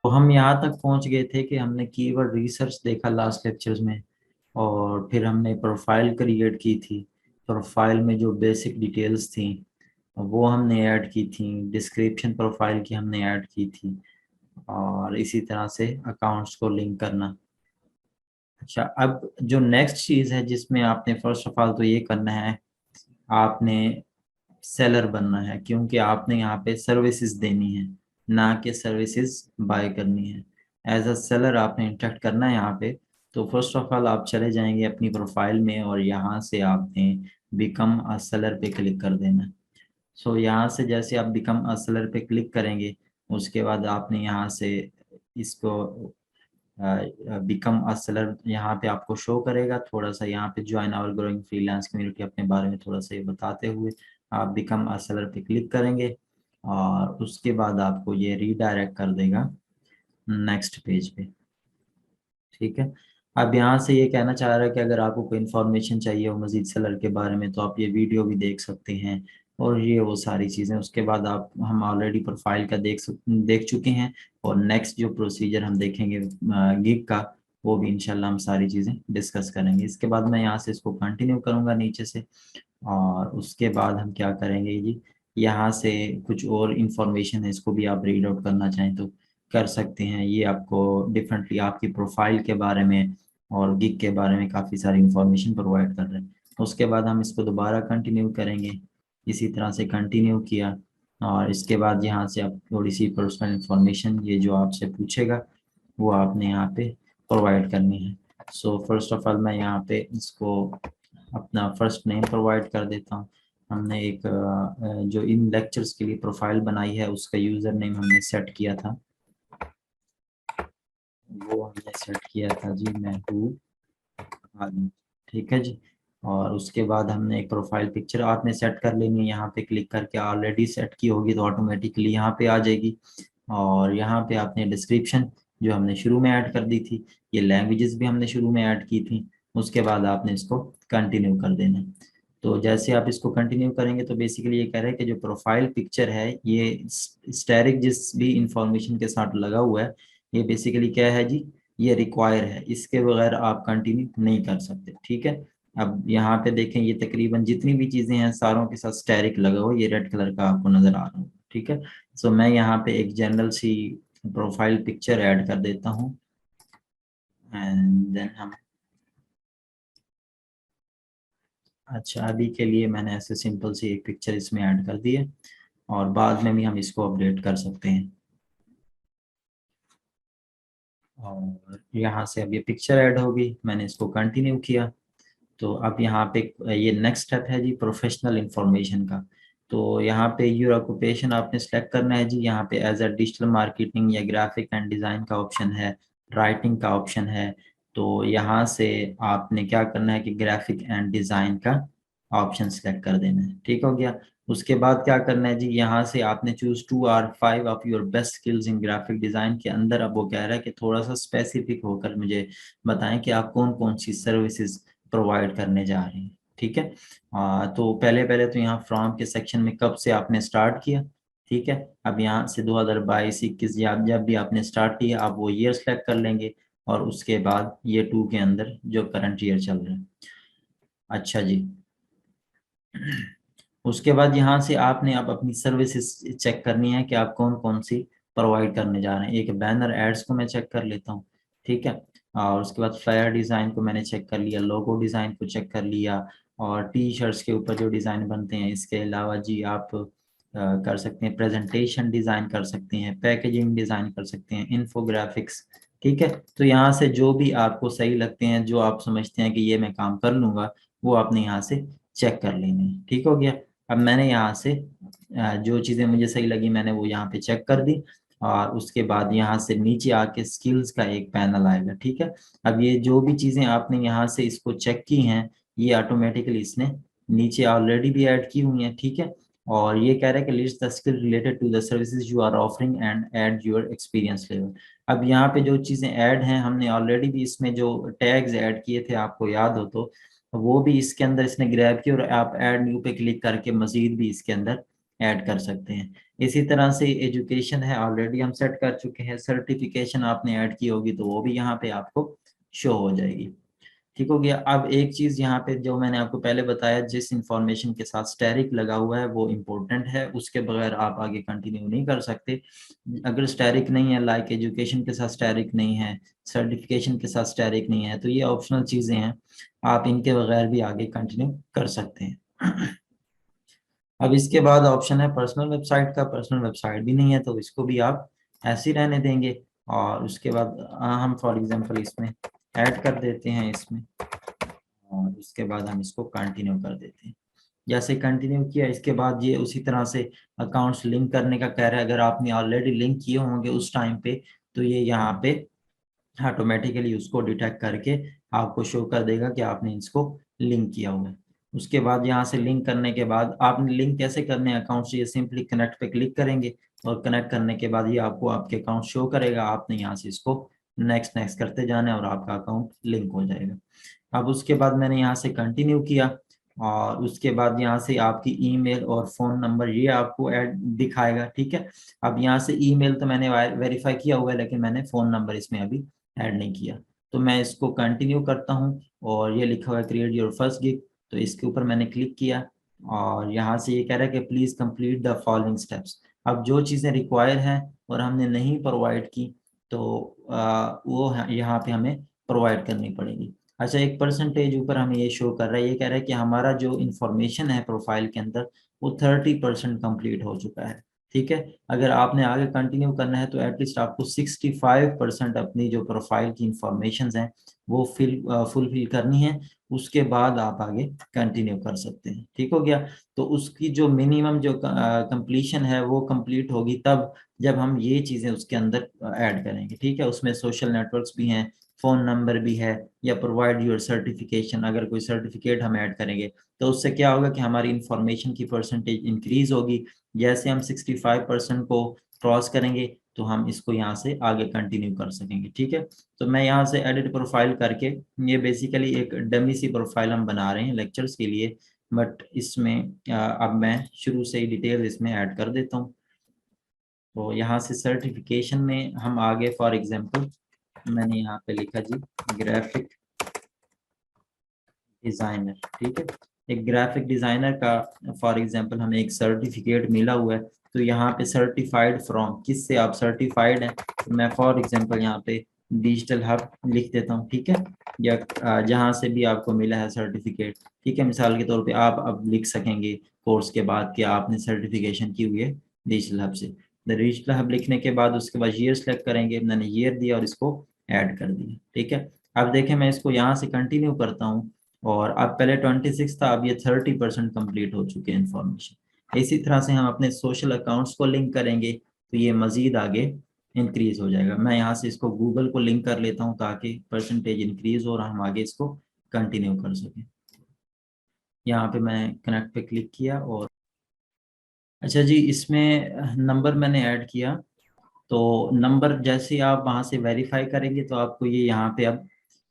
तो हम यहाँ तक पहुँच गए थे कि हमने कीवर्ड रिसर्च देखा लास्ट लेक्चर्स में, और फिर हमने प्रोफाइल क्रिएट की थी। प्रोफाइल में जो बेसिक डिटेल्स थी वो हमने ऐड की थी, डिस्क्रिप्शन प्रोफाइल की हमने ऐड की थी, और इसी तरह से अकाउंट्स को लिंक करना। अच्छा, अब जो नेक्स्ट चीज़ है जिसमें आपने फर्स्ट ऑफ ऑल तो ये करना है, आपने सेलर बनना है, क्योंकि आपने यहाँ पे सर्विसेज देनी है, ना कि सर्विसेज बाय करनी है। एज अ सेलर आपने इंटरेक्ट करना है यहाँ पे। तो फर्स्ट ऑफ ऑल आप चले जाएंगे अपनी प्रोफाइल में, और यहाँ से आपने बिकम अ सेलर पे क्लिक कर देना। सो यहाँ से जैसे आप बिकम अ सेलर पे क्लिक करेंगे, उसके बाद आपने यहाँ से इसको बिकम अ सेलर यहाँ पे आपको शो करेगा। थोड़ा सा यहाँ पे join our growing freelance community अपने बारे में थोड़ा सा ये बताते हुए आप बिकम अ सेलर पे क्लिक करेंगे, और उसके बाद आपको ये रीडायरेक्ट कर देगा नेक्स्ट पेज पे। ठीक है। अब यहाँ से ये कहना चाह रहा है कि अगर आपको कोई इन्फॉर्मेशन चाहिए हो मजीद सेलर के बारे में, तो आप ये वीडियो भी देख सकते हैं, और ये वो सारी चीज़ें। उसके बाद आप, हम ऑलरेडी प्रोफाइल का देख चुके हैं, और नेक्स्ट जो प्रोसीजर हम देखेंगे गिग का, वो भी इंशाल्लाह हम सारी चीज़ें डिस्कस करेंगे। इसके बाद मैं यहाँ से इसको कंटिन्यू करूँगा नीचे से, और उसके बाद हम क्या करेंगे जी, यहाँ से कुछ और इन्फॉर्मेशन है, इसको भी आप रीड आउट करना चाहें तो कर सकते हैं। ये आपको डिफरेंटली आपकी प्रोफाइल के बारे में और गिग के बारे में काफ़ी सारी इंफॉर्मेशन प्रोवाइड कर रहे हैं। उसके बाद हम इसको दोबारा कंटिन्यू करेंगे, इसी तरह से कंटिन्यू किया, और इसके बाद यहाँ से आप थोड़ी सी पर्सनल इंफॉर्मेशन, ये जो आपसे पूछेगा वो आपने यहाँ पे प्रोवाइड करनी है। सो फर्स्ट ऑफ ऑल मैं यहाँ पे इसको अपना फर्स्ट नेम प्रोवाइड कर देता हूँ। हमने एक जो इन लेक्चर्स के लिए प्रोफाइल बनाई है, उसका यूज़र नेम हमने सेट किया था, वो हमने सेट किया था जी मैं हूँ आदमी। ठीक है जी। और उसके बाद हमने एक प्रोफाइल पिक्चर आपने सेट कर लेनी है, यहाँ पे क्लिक करके ऑलरेडी सेट की होगी तो ऑटोमेटिकली यहाँ पे आ जाएगी। और यहाँ पे आपने डिस्क्रिप्शन जो हमने शुरू में ऐड कर दी थी, ये लैंग्वेजेस भी हमने शुरू में ऐड की थी, उसके बाद आपने इसको कंटिन्यू कर देना है। तो जैसे आप इसको कंटिन्यू करेंगे तो बेसिकली ये कह रहे हैं कि जो प्रोफाइल पिक्चर है ये स्टैटिक जिस भी इंफॉर्मेशन के साथ लगा हुआ है, ये बेसिकली क्या है जी, ये रिक्वायर है, इसके बगैर आप कंटिन्यू नहीं कर सकते। ठीक है। अब यहाँ पे देखें, ये तकरीबन जितनी भी चीजें हैं सारों के साथ स्टैरिक लगा हुआ, ये रेड कलर का आपको नजर आ रहा है। ठीक है। सो मैं यहाँ पे एक जनरल सी प्रोफाइल पिक्चर ऐड कर देता हूँ, एंड देन हम, अच्छा अभी के लिए मैंने ऐसे सिंपल सी एक पिक्चर इसमें ऐड कर दी है, और बाद में भी हम इसको अपडेट कर सकते हैं। और यहाँ से अब ये पिक्चर ऐड होगी, मैंने इसको कंटिन्यू किया। तो अब यहाँ पे ये नेक्स्ट स्टेप है जी प्रोफेशनल इंफॉर्मेशन का। तो यहाँ पे योर ऑक्यूपेशन आपने सेलेक्ट करना है जी। यहाँ पे एज अ डिजिटल मार्केटिंग या ग्राफिक एंड डिज़ाइन का ऑप्शन है, राइटिंग का ऑप्शन है। तो यहाँ से आपने क्या करना है कि ग्राफिक एंड डिज़ाइन का ऑप्शन सेलेक्ट कर देना है। ठीक हो गया। उसके बाद क्या करना है जी, यहाँ से आपने चूज 2 और 5 of your best skills in graphic design के अंदर। अब वो कह रहा है कि थोड़ा सा स्पेसिफिक होकर मुझे बताएं कि आप कौन कौन सी सर्विसेज प्रोवाइड करने जा रहे हैं। ठीक है। तो पहले पहले तो यहाँ फ्रॉम के सेक्शन में कब से आपने स्टार्ट किया। ठीक है। अब यहाँ से 2022 21 या जब भी आपने स्टार्ट किया आप वो ईयर सेलेक्ट कर लेंगे, और उसके बाद ये 2 के अंदर जो करंट ईयर चल रहा है। अच्छा जी। उसके बाद यहाँ से आपने आप अपनी सर्विसेज चेक करनी है कि आप कौन कौन सी प्रोवाइड करने जा रहे हैं। एक बैनर एड्स को मैं चेक कर लेता हूँ। ठीक है। और उसके बाद फ्लायर डिज़ाइन को मैंने चेक कर लिया, लोगो डिज़ाइन को चेक कर लिया, और टी शर्ट्स के ऊपर जो डिज़ाइन बनते हैं। इसके अलावा जी आप कर सकते हैं प्रेजेंटेशन डिज़ाइन कर सकते हैं, पैकेजिंग डिज़ाइन कर सकते हैं, इन्फोग्राफिक्स। ठीक है। तो यहाँ से जो भी आपको सही लगते हैं, जो आप समझते हैं कि ये मैं काम कर लूँगा, वो आपने यहाँ से चेक कर लेने हैं। ठीक हो गया। अब मैंने यहाँ से जो चीज़ें मुझे सही लगी मैंने वो यहाँ पे चेक कर दी, और उसके बाद यहाँ से नीचे आके स्किल्स का एक पैनल आएगा। ठीक है। अब ये जो भी चीज़ें आपने यहाँ से इसको चेक की हैं, ये ऑटोमेटिकली इसने नीचे ऑलरेडी भी ऐड की हुई हैं। ठीक है। और ये कह रहा है कि list the skill related to the services you are offering and add your experience level. अब यहाँ पे जो चीज़ें ऐड हैं, हमने ऑलरेडी भी इसमें जो टैग्स ऐड किए थे आपको याद हो तो वो भी इसके अंदर इसने ग्रैब की, और आप ऐड न्यू पे क्लिक करके मजीद भी इसके अंदर ऐड कर सकते हैं। इसी तरह से एजुकेशन है ऑलरेडी हम सेट कर चुके हैं, सर्टिफिकेशन आपने ऐड की होगी तो वो भी यहाँ पे आपको शो हो जाएगी। ठीक हो गया। अब एक चीज यहाँ पे जो मैंने आपको पहले बताया, जिस इंफॉर्मेशन के साथ स्टैरिक लगा हुआ है वो इम्पोर्टेंट है, उसके बगैर आप आगे कंटिन्यू नहीं कर सकते। अगर स्टैरिक नहीं है, लाइक एजुकेशन के साथ स्टैरिक नहीं है, सर्टिफिकेशन के साथ स्टैरिक नहीं है, तो ये ऑप्शनल चीजें हैं, आप इनके बगैर भी आगे कंटिन्यू कर सकते हैं। अब इसके बाद ऑप्शन है पर्सनल वेबसाइट का। पर्सनल वेबसाइट भी नहीं है तो इसको भी आप ऐसे ही रहने देंगे, और उसके बाद हम फॉर एग्जांपल इसमें ऐड कर देते हैं इसमें, और उसके बाद हम इसको कंटिन्यू कर देते हैं। जैसे कंटिन्यू किया, इसके बाद ये उसी तरह से अकाउंट्स लिंक करने का कह रहा है। अगर आपने ऑलरेडी लिंक किए होंगे उस टाइम पे तो ये यहाँ पे ऑटोमेटिकली उसको डिटेक्ट करके आपको शो कर देगा कि आपने इसको लिंक किया हुआ है। उसके बाद यहाँ से लिंक करने के बाद आपने लिंक कैसे करने हैं अकाउंट से, ये सिंपली कनेक्ट पे क्लिक करेंगे और कनेक्ट करने के बाद ये आपको आपके अकाउंट शो करेगा। आपने यहाँ से इसको नेक्स्ट नेक्स्ट करते जाना है और आपका अकाउंट लिंक हो जाएगा। अब उसके बाद मैंने यहाँ से कंटिन्यू किया, और उसके बाद यहाँ से आपकी ईमेल और फोन नंबर ये आपको ऐड दिखाएगा। ठीक है। अब यहाँ से ईमेल तो मैंने वेरीफाई किया हुआ है, लेकिन मैंने फोन नंबर इसमें अभी ऐड नहीं किया। तो मैं इसको कंटिन्यू करता हूँ, और ये लिखा हुआ है क्रिएट योर फर्स्ट गिग, तो इसके ऊपर मैंने क्लिक किया, और यहाँ से ये कह रहा है कि please complete the following steps. अब जो चीज़ें रिक्वायर हैं और हमने नहीं प्रोवाइड की तो वो यहाँ पे हमें प्रोवाइड करनी पड़ेगी। अच्छा, एक परसेंटेज ऊपर हमें ये शो कर रहा है, ये कह रहा है कि हमारा जो इन्फॉर्मेशन है प्रोफाइल के अंदर वो 30% कंप्लीट हो चुका है। ठीक है। अगर आपने आगे कंटिन्यू करना है तो एटलीस्ट आपको 65% अपनी जो प्रोफाइल की इंफॉर्मेशन हैं वो फुलफिल करनी है, उसके बाद आप आगे कंटिन्यू कर सकते हैं। ठीक हो गया। तो उसकी जो मिनिमम जो कंप्लीशन है वो कंप्लीट होगी तब जब हम ये चीज़ें उसके अंदर ऐड करेंगे। ठीक है। उसमें सोशल नेटवर्क्स भी हैं, फोन नंबर भी है, या प्रोवाइड योर सर्टिफिकेशन, अगर कोई सर्टिफिकेट हम ऐड करेंगे तो उससे क्या होगा कि हमारी इंफॉर्मेशन की परसेंटेज इंक्रीज होगी। जैसे हम 65% को क्रॉस करेंगे तो हम इसको यहाँ से आगे कंटिन्यू कर सकेंगे। ठीक है। तो मैं यहाँ से एडिट प्रोफाइल करके, ये बेसिकली एक डमी सी प्रोफाइल हम बना रहे हैं लेक्चर्स के लिए, बट इसमें अब मैं शुरू से ही डिटेल इसमें ऐड कर देता हूँ। तो यहाँ से सर्टिफिकेशन में हम आगे फॉर एग्जांपल मैंने यहाँ पे लिखा जी ग्राफिक डिजाइनर। ठीक है। एक ग्राफिक डिजाइनर का फॉर एग्जांपल हमें एक सर्टिफिकेट मिला हुआ है, तो यहाँ पे सर्टिफाइड फ्रॉम, किससे आप सर्टिफाइड हैं, तो मैं फॉर एग्जांपल यहाँ पे डिजिटल हब लिख देता हूँ। ठीक है। या जहाँ से भी आपको मिला है सर्टिफिकेट। ठीक है। मिसाल के तौर पे आप अब लिख सकेंगे कोर्स के बाद कि आपने सर्टिफिकेशन की हुई है डिजिटल हब से। डिजिटल हब लिखने के बाद उसके बाद ईयर सेलेक्ट करेंगे, मैंने ईयर दिया और इसको ऐड कर दिया। ठीक है। अब देखें मैं इसको यहाँ से कंटिन्यू करता हूँ, और अब पहले 26 था, अब ये 30% कंप्लीट हो चुके हैं इन्फॉर्मेशन। इसी तरह से हम अपने सोशल अकाउंट्स को लिंक करेंगे तो ये मजीद आगे इंक्रीज हो जाएगा। मैं यहाँ से इसको गूगल को लिंक कर लेता हूँ ताकि परसेंटेज इंक्रीज हो और हम आगे इसको कंटिन्यू कर सकें। यहाँ पे मैं कनेक्ट पे क्लिक किया, और अच्छा जी, इसमें नंबर मैंने ऐड किया, तो नंबर जैसे ही आप वहां से वेरीफाई करेंगे तो आपको ये यहाँ पे अब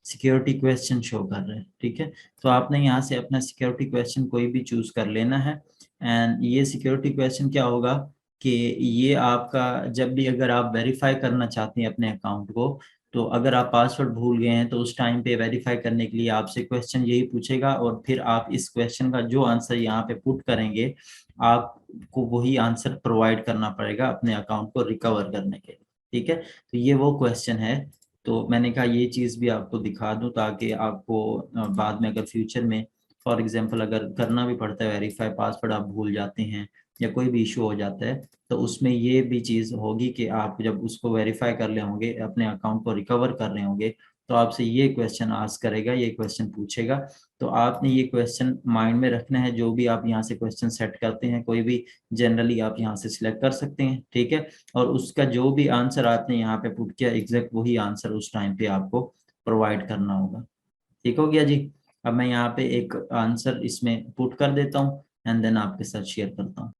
सिक्योरिटी क्वेश्चन शो कर रहे हैं। ठीक है। तो आपने यहाँ से अपना सिक्योरिटी क्वेश्चन कोई भी चूज कर लेना है, एंड ये सिक्योरिटी क्वेश्चन क्या होगा कि ये आपका जब भी अगर आप वेरीफाई करना चाहते हैं अपने अकाउंट को, तो अगर आप पासवर्ड भूल गए हैं तो उस टाइम पे वेरीफाई करने के लिए आपसे क्वेश्चन यही पूछेगा, और फिर आप इस क्वेश्चन का जो आंसर यहाँ पे पुट करेंगे आपको वही आंसर प्रोवाइड करना पड़ेगा अपने अकाउंट को रिकवर करने के लिए। ठीक है। तो ये वो क्वेश्चन है। तो मैंने कहा ये चीज़ भी आपको दिखा दूं ताकि आपको बाद में अगर फ्यूचर में फॉर एग्जांपल अगर करना भी पड़ता है वेरीफाई, पासवर्ड आप भूल जाते हैं या कोई भी इशू हो जाता है, तो उसमें ये भी चीज़ होगी कि आप जब उसको वेरीफाई कर ले होंगे, अपने अकाउंट को रिकवर कर रहे होंगे, तो आपसे ये क्वेश्चन आस्क करेगा, ये क्वेश्चन पूछेगा। तो आपने ये क्वेश्चन माइंड में रखना है, जो भी आप यहाँ से क्वेश्चन सेट करते हैं कोई भी जनरली आप यहाँ से सिलेक्ट कर सकते हैं। ठीक है। और उसका जो भी आंसर आपने यहाँ पे पुट किया एग्जैक्ट वही आंसर उस टाइम पे आपको प्रोवाइड करना होगा। ठीक हो गया जी। अब मैं यहाँ पे एक आंसर इसमें पुट कर देता हूँ एंड देन आपके साथ शेयर करता हूँ।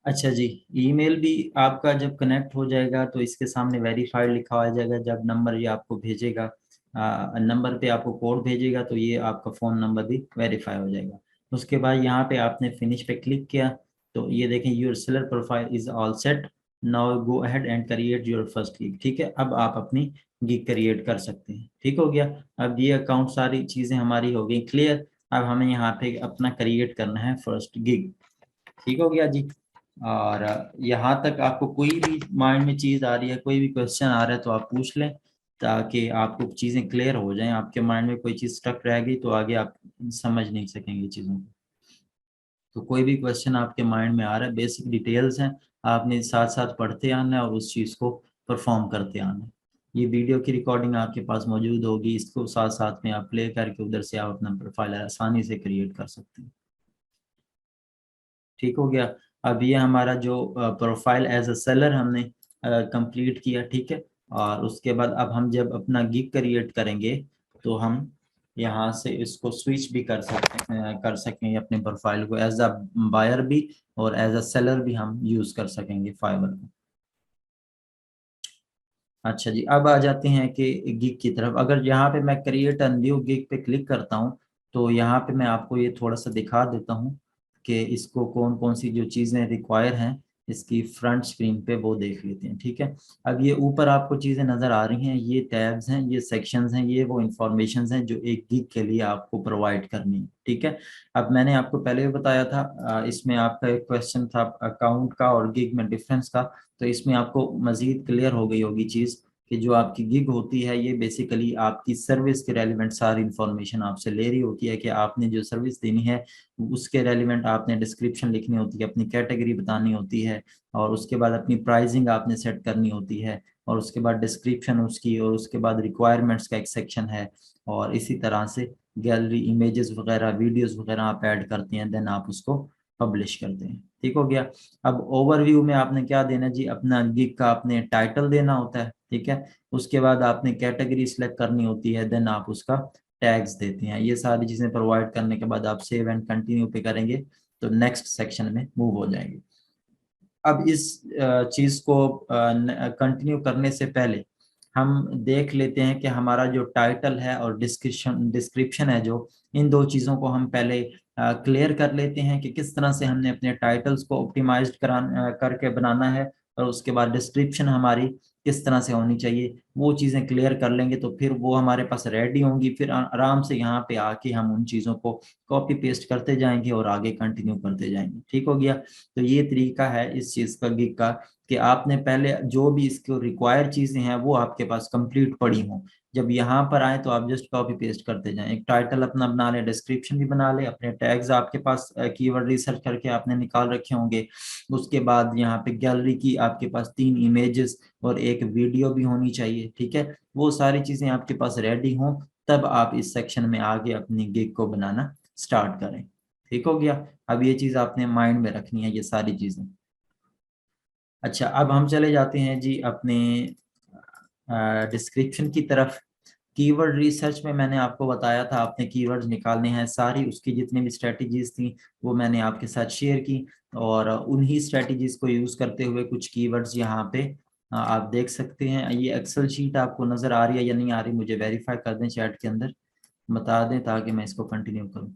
अच्छा जी, ईमेल भी आपका जब कनेक्ट हो जाएगा तो इसके सामने वेरीफाइड लिखा आ जाएगा। जब नंबर ये आपको भेजेगा, नंबर पे आपको कोड भेजेगा, तो ये आपका फ़ोन नंबर भी वेरीफाई हो जाएगा। उसके बाद यहाँ पे आपने फिनिश पे क्लिक किया, तो ये देखें your seller profile is all set, now go ahead and create your first gig. ठीक है, अब आप अपनी गिग क्रिएट कर सकते हैं। ठीक हो गया, अब ये अकाउंट सारी चीजें हमारी हो गई क्लियर। अब हमें यहाँ पे अपना क्रिएट करना है फर्स्ट गिग। ठीक हो गया जी। और यहाँ तक आपको कोई भी माइंड में चीज आ रही है, कोई भी क्वेश्चन आ रहा है तो आप पूछ लें, ताकि आपको चीजें क्लियर हो जाएं। आपके माइंड में कोई चीज स्टक रह गई तो आगे आप समझ नहीं सकेंगे चीजों को। तो कोई भी क्वेश्चन आपके माइंड में आ रहा है, बेसिक डिटेल्स हैं, आपने साथ साथ पढ़ते आना है और उस चीज को परफॉर्म करते आना है। ये वीडियो की रिकॉर्डिंग आपके पास मौजूद होगी, इसको साथ साथ में आप प्ले करके उधर से आप अपना प्रोफाइल आसानी से क्रिएट कर सकते हैं। ठीक हो गया। अब ये हमारा जो प्रोफाइल एज अ सेलर हमने कंप्लीट किया। ठीक है, और उसके बाद अब हम जब अपना गिग क्रिएट करेंगे तो हम यहाँ से इसको स्विच भी कर सकेंगे अपने प्रोफाइल को, एज अ बायर भी और एज अ सेलर भी हम यूज कर सकेंगे फाइवर को। अच्छा जी, अब आ जाते हैं कि गिग की तरफ। अगर यहाँ पे मैं क्रिएट अ न्यू गिग पे क्लिक करता हूँ तो यहाँ पे मैं आपको ये थोड़ा सा दिखा देता हूँ कि इसको कौन कौन सी जो चीज़ें रिक्वायर हैं इसकी फ्रंट स्क्रीन पे, वो देख लेते हैं। ठीक है, अब ये ऊपर आपको चीज़ें नज़र आ रही हैं, ये टैब्स हैं, ये सेक्शंस हैं, ये वो इंफॉर्मेशन हैं जो एक गिग के लिए आपको प्रोवाइड करनी है। ठीक है, अब मैंने आपको पहले भी बताया था, इसमें आपका एक क्वेश्चन था अकाउंट का और गिग में डिफरेंस का, तो इसमें आपको मजीद क्लियर हो गई होगी चीज़ कि जो आपकी गिग होती है ये बेसिकली आपकी सर्विस के रेलिवेंट सारी इंफॉर्मेशन आपसे ले रही होती है कि आपने जो सर्विस देनी है उसके रेलिवेंट आपने डिस्क्रिप्शन लिखनी होती है, अपनी कैटेगरी बतानी होती है, और उसके बाद अपनी प्राइसिंग आपने सेट करनी होती है, और उसके बाद डिस्क्रिप्शन उसकी, और उसके बाद रिक्वायरमेंट्स का एक सेक्शन है, और इसी तरह से गैलरी इमेजेस वगैरह वीडियोस वगैरह आप ऐड करते हैं, देन आप उसको पब्लिश करते हैं। ठीक हो गया। अब ओवरव्यू में आपने क्या देना जी, अपना गिग का आपने टाइटल देना होता है। ठीक है, उसके बाद आपने कैटेगरी सिलेक्ट करनी होती है, देन आप उसका टैग्स देते हैं। ये सारी चीजें प्रोवाइड करने के बाद आप सेव एंड कंटिन्यू पे करेंगे तो नेक्स्ट सेक्शन में मूव हो जाएंगे। अब इस चीज को कंटिन्यू करने से पहले हम देख लेते हैं कि हमारा जो टाइटल है और डिस्क्रिप्शन डिस्क्रिप्शन है, जो इन दो चीजों को हम पहले क्लियर कर लेते हैं कि किस तरह से हमने अपने टाइटल्स को ऑप्टिमाइज्ड करके बनाना है, और उसके बाद डिस्क्रिप्शन हमारी किस तरह से होनी चाहिए, वो चीज़ें क्लियर कर लेंगे तो फिर वो हमारे पास रेडी होंगी। फिर आराम से यहाँ पे आके हम उन चीज़ों को कॉपी पेस्ट करते जाएंगे और आगे कंटिन्यू करते जाएंगे। ठीक हो गया। तो ये तरीका है इस चीज़ का गिग का, कि आपने पहले जो भी इसको रिक्वायर चीज़ें हैं वो आपके पास कंप्लीट पड़ी हों, जब यहाँ पर आए तो आप जस्ट कॉपी पेस्ट करते जाएं। एक टाइटल अपना बना लें, डिस्क्रिप्शन भी बना लें, अपने टैग्स आपके पास कीवर्ड रिसर्च करके आपने निकाल रखे होंगे। उसके बाद यहाँ पे गैलरी की आपके पास 3 इमेजेस और एक वीडियो भी होनी चाहिए। ठीक है, वो सारी चीजें आपके पास रेडी हों तब आप इस सेक्शन में आगे अपनी गिग को बनाना स्टार्ट करें। ठीक हो गया। अब ये चीज आपने माइंड में रखनी है, ये सारी चीजें। अच्छा, अब हम चले जाते हैं जी अपने डिस्क्रिप्शन की तरफ। कीवर्ड रिसर्च में मैंने आपको बताया था आपने कीवर्ड्स निकालने हैं, सारी उसकी जितनी भी स्ट्रेटजीज थी वो मैंने आपके साथ शेयर की, और उन्हीं स्ट्रेटजीज को यूज करते हुए कुछ कीवर्ड्स यहाँ पे आप देख सकते हैं। ये एक्सेल शीट आपको नजर आ रही है या नहीं आ रही, मुझे वेरीफाई कर दें चैट के अंदर, बता दें ताकि मैं इसको कंटिन्यू करूँ।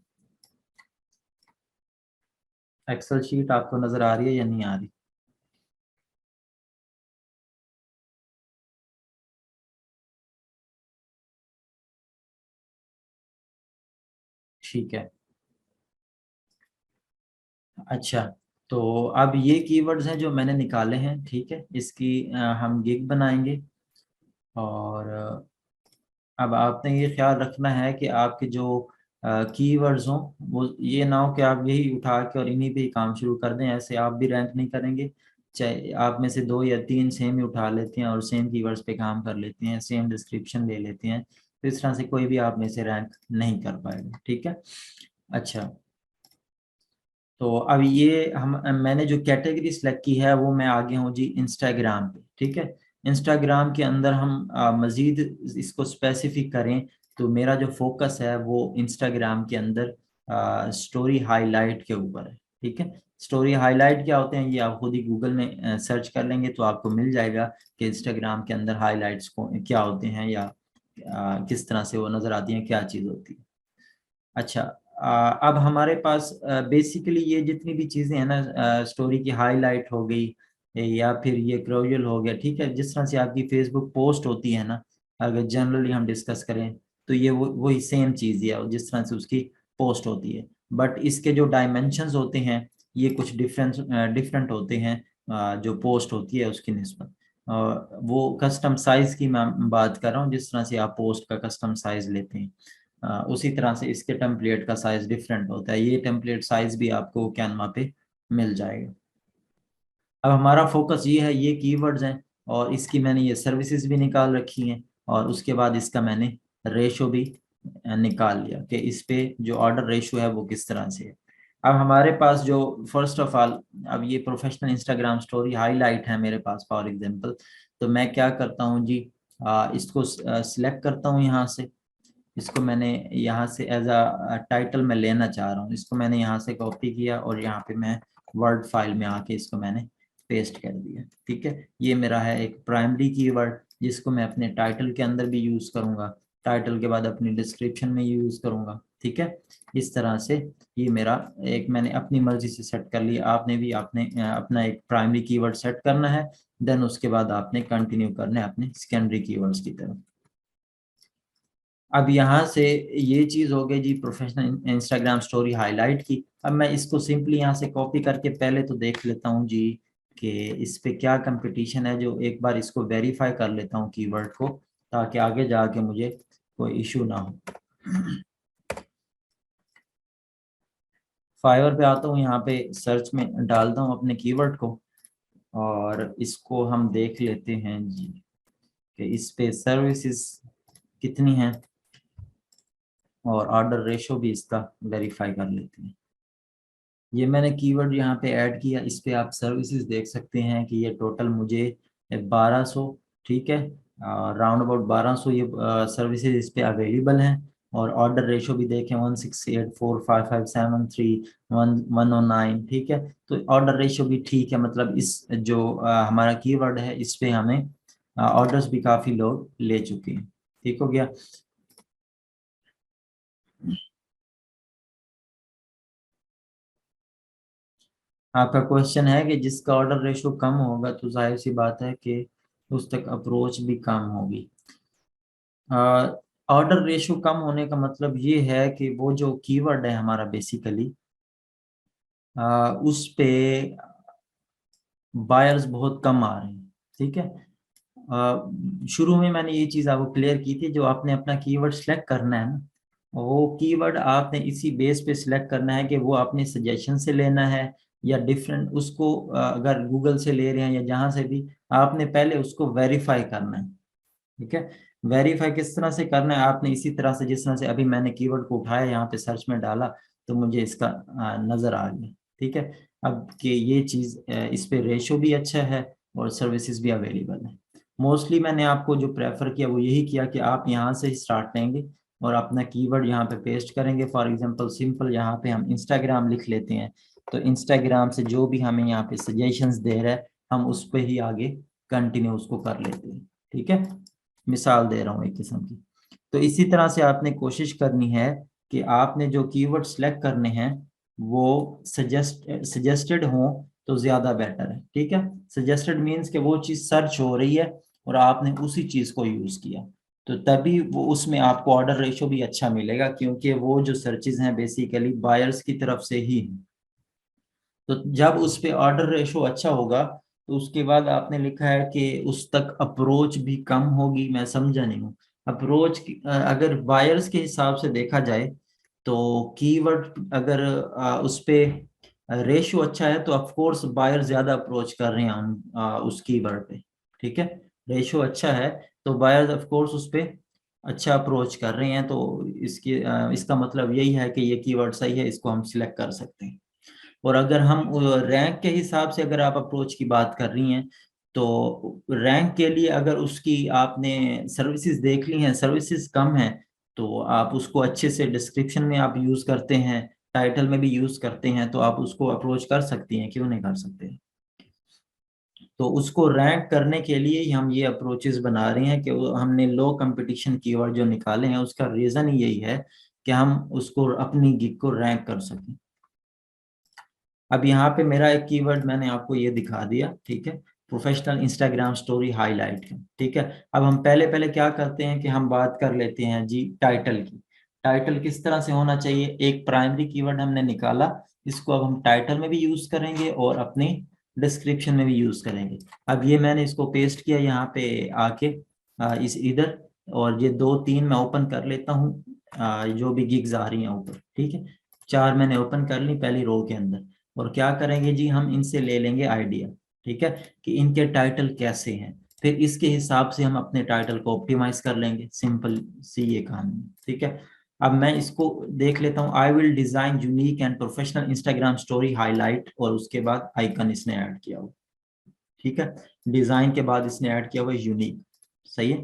एक्सेल शीट आपको नजर आ रही है या नहीं आ रही? ठीक है। अच्छा, तो अब ये कीवर्ड्स हैं जो मैंने निकाले हैं। ठीक है, इसकी हम गिग बनाएंगे, और अब आपने ये ख्याल रखना है कि आपके जो कीवर्ड्स हों वो ये ना हो कि आप यही उठा के और इन्हीं पे ही काम शुरू कर दें, ऐसे आप भी रैंक नहीं करेंगे। चाहे आप में से 2 या 3 सेम ही उठा लेते हैं और सेम कीवर्ड्स पे काम कर लेते हैं, सेम डिस्क्रिप्शन ले लेते हैं, तो इस तरह से कोई भी आप में से रैंक नहीं कर पाएगा। ठीक है। अच्छा, तो अब ये हम मैंने जो कैटेगरी सेलेक्ट की है वो मैं आगे हूँ जी इंस्टाग्राम पे। ठीक है, इंस्टाग्राम के अंदर हम मजीद इसको स्पेसिफिक करें तो मेरा जो फोकस है वो इंस्टाग्राम के अंदर स्टोरी हाईलाइट के ऊपर है। ठीक है, स्टोरी हाईलाइट क्या होते हैं ये आप खुद ही गूगल में सर्च कर लेंगे तो आपको मिल जाएगा कि इंस्टाग्राम के अंदर हाईलाइट्स को क्या होते हैं, या किस तरह से वो नजर आती हैं, क्या चीज़ होती है। अच्छा, अब हमारे पास बेसिकली ये जितनी भी चीजें हैं ना, स्टोरी की हाईलाइट हो गई या फिर ये क्रोजल हो गया, ठीक है, जिस तरह से आपकी फेसबुक पोस्ट होती है ना, अगर जनरली हम डिस्कस करें तो ये वही सेम चीज है और जिस तरह से उसकी पोस्ट होती है, बट इसके जो डायमेंशंस होते हैं ये कुछ डिफरेंट होते हैं जो पोस्ट होती है उसकी निस्बत। वो कस्टम साइज की मैं बात कर रहा हूँ, जिस तरह से आप पोस्ट का कस्टम साइज लेते हैं उसी तरह से इसके टेम्पलेट का साइज डिफरेंट होता है। ये टेम्पलेट साइज भी आपको कैनवा पे मिल जाएगा। अब हमारा फोकस ये है, ये कीवर्ड्स हैं और इसकी मैंने ये सर्विसेज भी निकाल रखी हैं और उसके बाद इसका मैंने रेशो भी निकाल लिया कि इस पे जो ऑर्डर रेशो है वो किस तरह से है। अब हमारे पास जो फर्स्ट ऑफ ऑल, अब ये प्रोफेशनल इंस्टाग्राम स्टोरी हाईलाइट है मेरे पास फॉर एग्जांपल, तो मैं क्या करता हूँ जी, इसको सिलेक्ट करता हूँ यहाँ से। इसको मैंने यहाँ से एज अ टाइटल में लेना चाह रहा हूँ, इसको मैंने यहाँ से कॉपी किया और यहाँ पे मैं वर्ड फाइल में आके इसको मैंने पेस्ट कर दिया। ठीक है, ये मेरा है एक प्राइमरी कीवर्ड जिसको मैं अपने टाइटल के अंदर भी यूज करूंगा, टाइटल के बाद अपनी डिस्क्रिप्शन में यूज करूंगा। ठीक है, इस तरह से ये मेरा एक मैंने अपनी मर्जी से सेट कर लिया। आपने भी आपने अपना एक प्राइमरी कीवर्ड सेट करना है, देन उसके बाद आपने कंटिन्यू करना है अपने सेकेंडरी कीवर्ड्स की तरफ। अब यहाँ से ये चीज हो गई जी प्रोफेशनल इंस्टाग्राम स्टोरी हाईलाइट की। अब मैं इसको सिंपली यहाँ से कॉपी करके पहले तो देख लेता हूँ जी कि इस पे क्या कंपटीशन है, जो एक बार इसको वेरीफाई कर लेता हूँ कीवर्ड को, ताकि आगे जाके मुझे कोई इशू ना हो। फाइवर पे आता हूँ, यहाँ पे सर्च में डालता हूँ अपने कीवर्ड को और इसको हम देख लेते हैं जी कि इस पे सर्विसेज कितनी हैं और ऑर्डर रेशो भी इसका वेरीफाई कर लेते हैं। ये मैंने कीवर्ड यहाँ पे ऐड किया, इस पे आप सर्विसेज देख सकते हैं कि ये टोटल मुझे 1200, ठीक है, राउंड अबाउट 1200 ये सर्विसेज इस पे अवेलेबल हैं। और ऑर्डर रेशो भी देखें 16845573109, ठीक है। तो ऑर्डर रेशो भी ठीक है, मतलब इस जो हमारा कीवर्ड है इस पे हमें ऑर्डर्स भी काफी लोग ले चुके हैं। ठीक हो गया। आपका क्वेश्चन है कि जिसका ऑर्डर रेशो कम होगा तो जाहिर सी बात है कि उस तक अप्रोच भी कम होगी। ऑर्डर रेशो कम होने का मतलब ये है कि वो जो कीवर्ड है हमारा बेसिकली उस पे बायर्स बहुत कम आ रहे हैं। ठीक है, शुरू में मैंने ये चीज आपको क्लियर की थी, जो आपने अपना कीवर्ड सिलेक्ट करना है ना, वो कीवर्ड आपने इसी बेस पे सिलेक्ट करना है कि वो आपने सजेशन से लेना है या डिफरेंट उसको अगर गूगल से ले रहे हैं या जहां से भी, आपने पहले उसको वेरीफाई करना है। ठीक है, वेरीफाई किस तरह से करना है, आपने इसी तरह से जिस तरह से अभी मैंने कीवर्ड को उठाया यहाँ पे सर्च में डाला तो मुझे इसका नजर आ गया। ठीक है, अब कि ये चीज इस पे रेशो भी अच्छा है और सर्विसेज भी अवेलेबल है। मोस्टली मैंने आपको जो प्रेफर किया वो यही किया कि आप यहाँ से ही स्टार्ट लेंगे और अपना कीवर्ड यहाँ पे पेस्ट करेंगे। फॉर एग्जांपल सिंपल यहाँ पे हम इंस्टाग्राम लिख लेते हैं, तो इंस्टाग्राम से जो भी हमें यहाँ पे सजेशंस दे रहा है हम उस पर ही आगे कंटिन्यू उसको कर लेते हैं। ठीक है, मिसाल दे रहा हूँ एक किस्म की। तो इसी तरह से आपने कोशिश करनी है कि आपने जो कीवर्ड सेलेक्ट करने हैं वो सजेस्टेड हो तो ज्यादा बेटर है। ठीक है, सजेस्टेड मींस कि वो चीज सर्च हो रही है और आपने उसी चीज को यूज किया, तो तभी वो उसमें आपको ऑर्डर रेशो भी अच्छा मिलेगा, क्योंकि वो जो सर्चेज हैं बेसिकली बायर्स की तरफ से ही हैं। तो जब उस पे ऑर्डर रेशो अच्छा होगा तो उसके बाद आपने लिखा है कि उस तक अप्रोच भी कम होगी। मैं समझा नहीं हूँ अप्रोच अगर बायर्स के हिसाब से देखा जाए तो कीवर्ड अगर उस पे रेशो अच्छा है तो ऑफ कोर्स बायर ज्यादा अप्रोच कर रहे हैं उस कीवर्ड पे। ठीक है, रेशो अच्छा है तो बायर्स ऑफ कोर्स उस पे अच्छा अप्रोच कर रहे हैं, तो इसका मतलब यही है कि ये कीवर्ड सही है, इसको हम सिलेक्ट कर सकते हैं। और अगर हम रैंक के हिसाब से अगर आप अप्रोच की बात कर रही हैं तो रैंक के लिए अगर उसकी आपने सर्विसेज देख ली हैं, सर्विसेज कम है तो आप उसको अच्छे से डिस्क्रिप्शन में आप यूज करते हैं, टाइटल में भी यूज करते हैं, तो आप उसको अप्रोच कर सकती हैं, क्यों नहीं कर सकते। तो उसको रैंक करने के लिए ही हम ये अप्रोचेस बना रहे हैं कि हमने लो कंपटीशन कीवर्ड जो निकाले हैं उसका रीजन ही यही है कि हम उसको अपनी गिग को रैंक कर सकें। अब यहाँ पे मेरा एक कीवर्ड मैंने आपको ये दिखा दिया, ठीक है, प्रोफेशनल इंस्टाग्राम स्टोरी हाईलाइट का, ठीक है। अब हम पहले पहले क्या करते हैं कि हम बात कर लेते हैं जी टाइटल की। टाइटल किस तरह से होना चाहिए, एक प्राइमरी कीवर्ड हमने निकाला, इसको अब हम टाइटल में भी यूज करेंगे और अपनी डिस्क्रिप्शन में भी यूज करेंगे। अब ये मैंने इसको पेस्ट किया यहाँ पे आके इस इधर, और ये 2 3 मैं ओपन कर लेता हूँ, जो भी गिग्स आ रही हैं ऊपर, ठीक है। 4 मैंने ओपन कर ली पहली रो के अंदर, और क्या करेंगे जी, हम इनसे ले लेंगे आइडिया, ठीक है, कि इनके टाइटल कैसे हैं, फिर इसके हिसाब से हम अपने टाइटल को ऑप्टिमाइज कर लेंगे। सिंपल सी ये कहानी, ठीक है। अब मैं इसको देख लेता हूँ, आई will design unique and professional Instagram story highlight, और उसके बाद आइकन इसने ऐड किया हुआ, ठीक है। डिजाइन के बाद इसने ऐड किया हुआ यूनिक, सही है।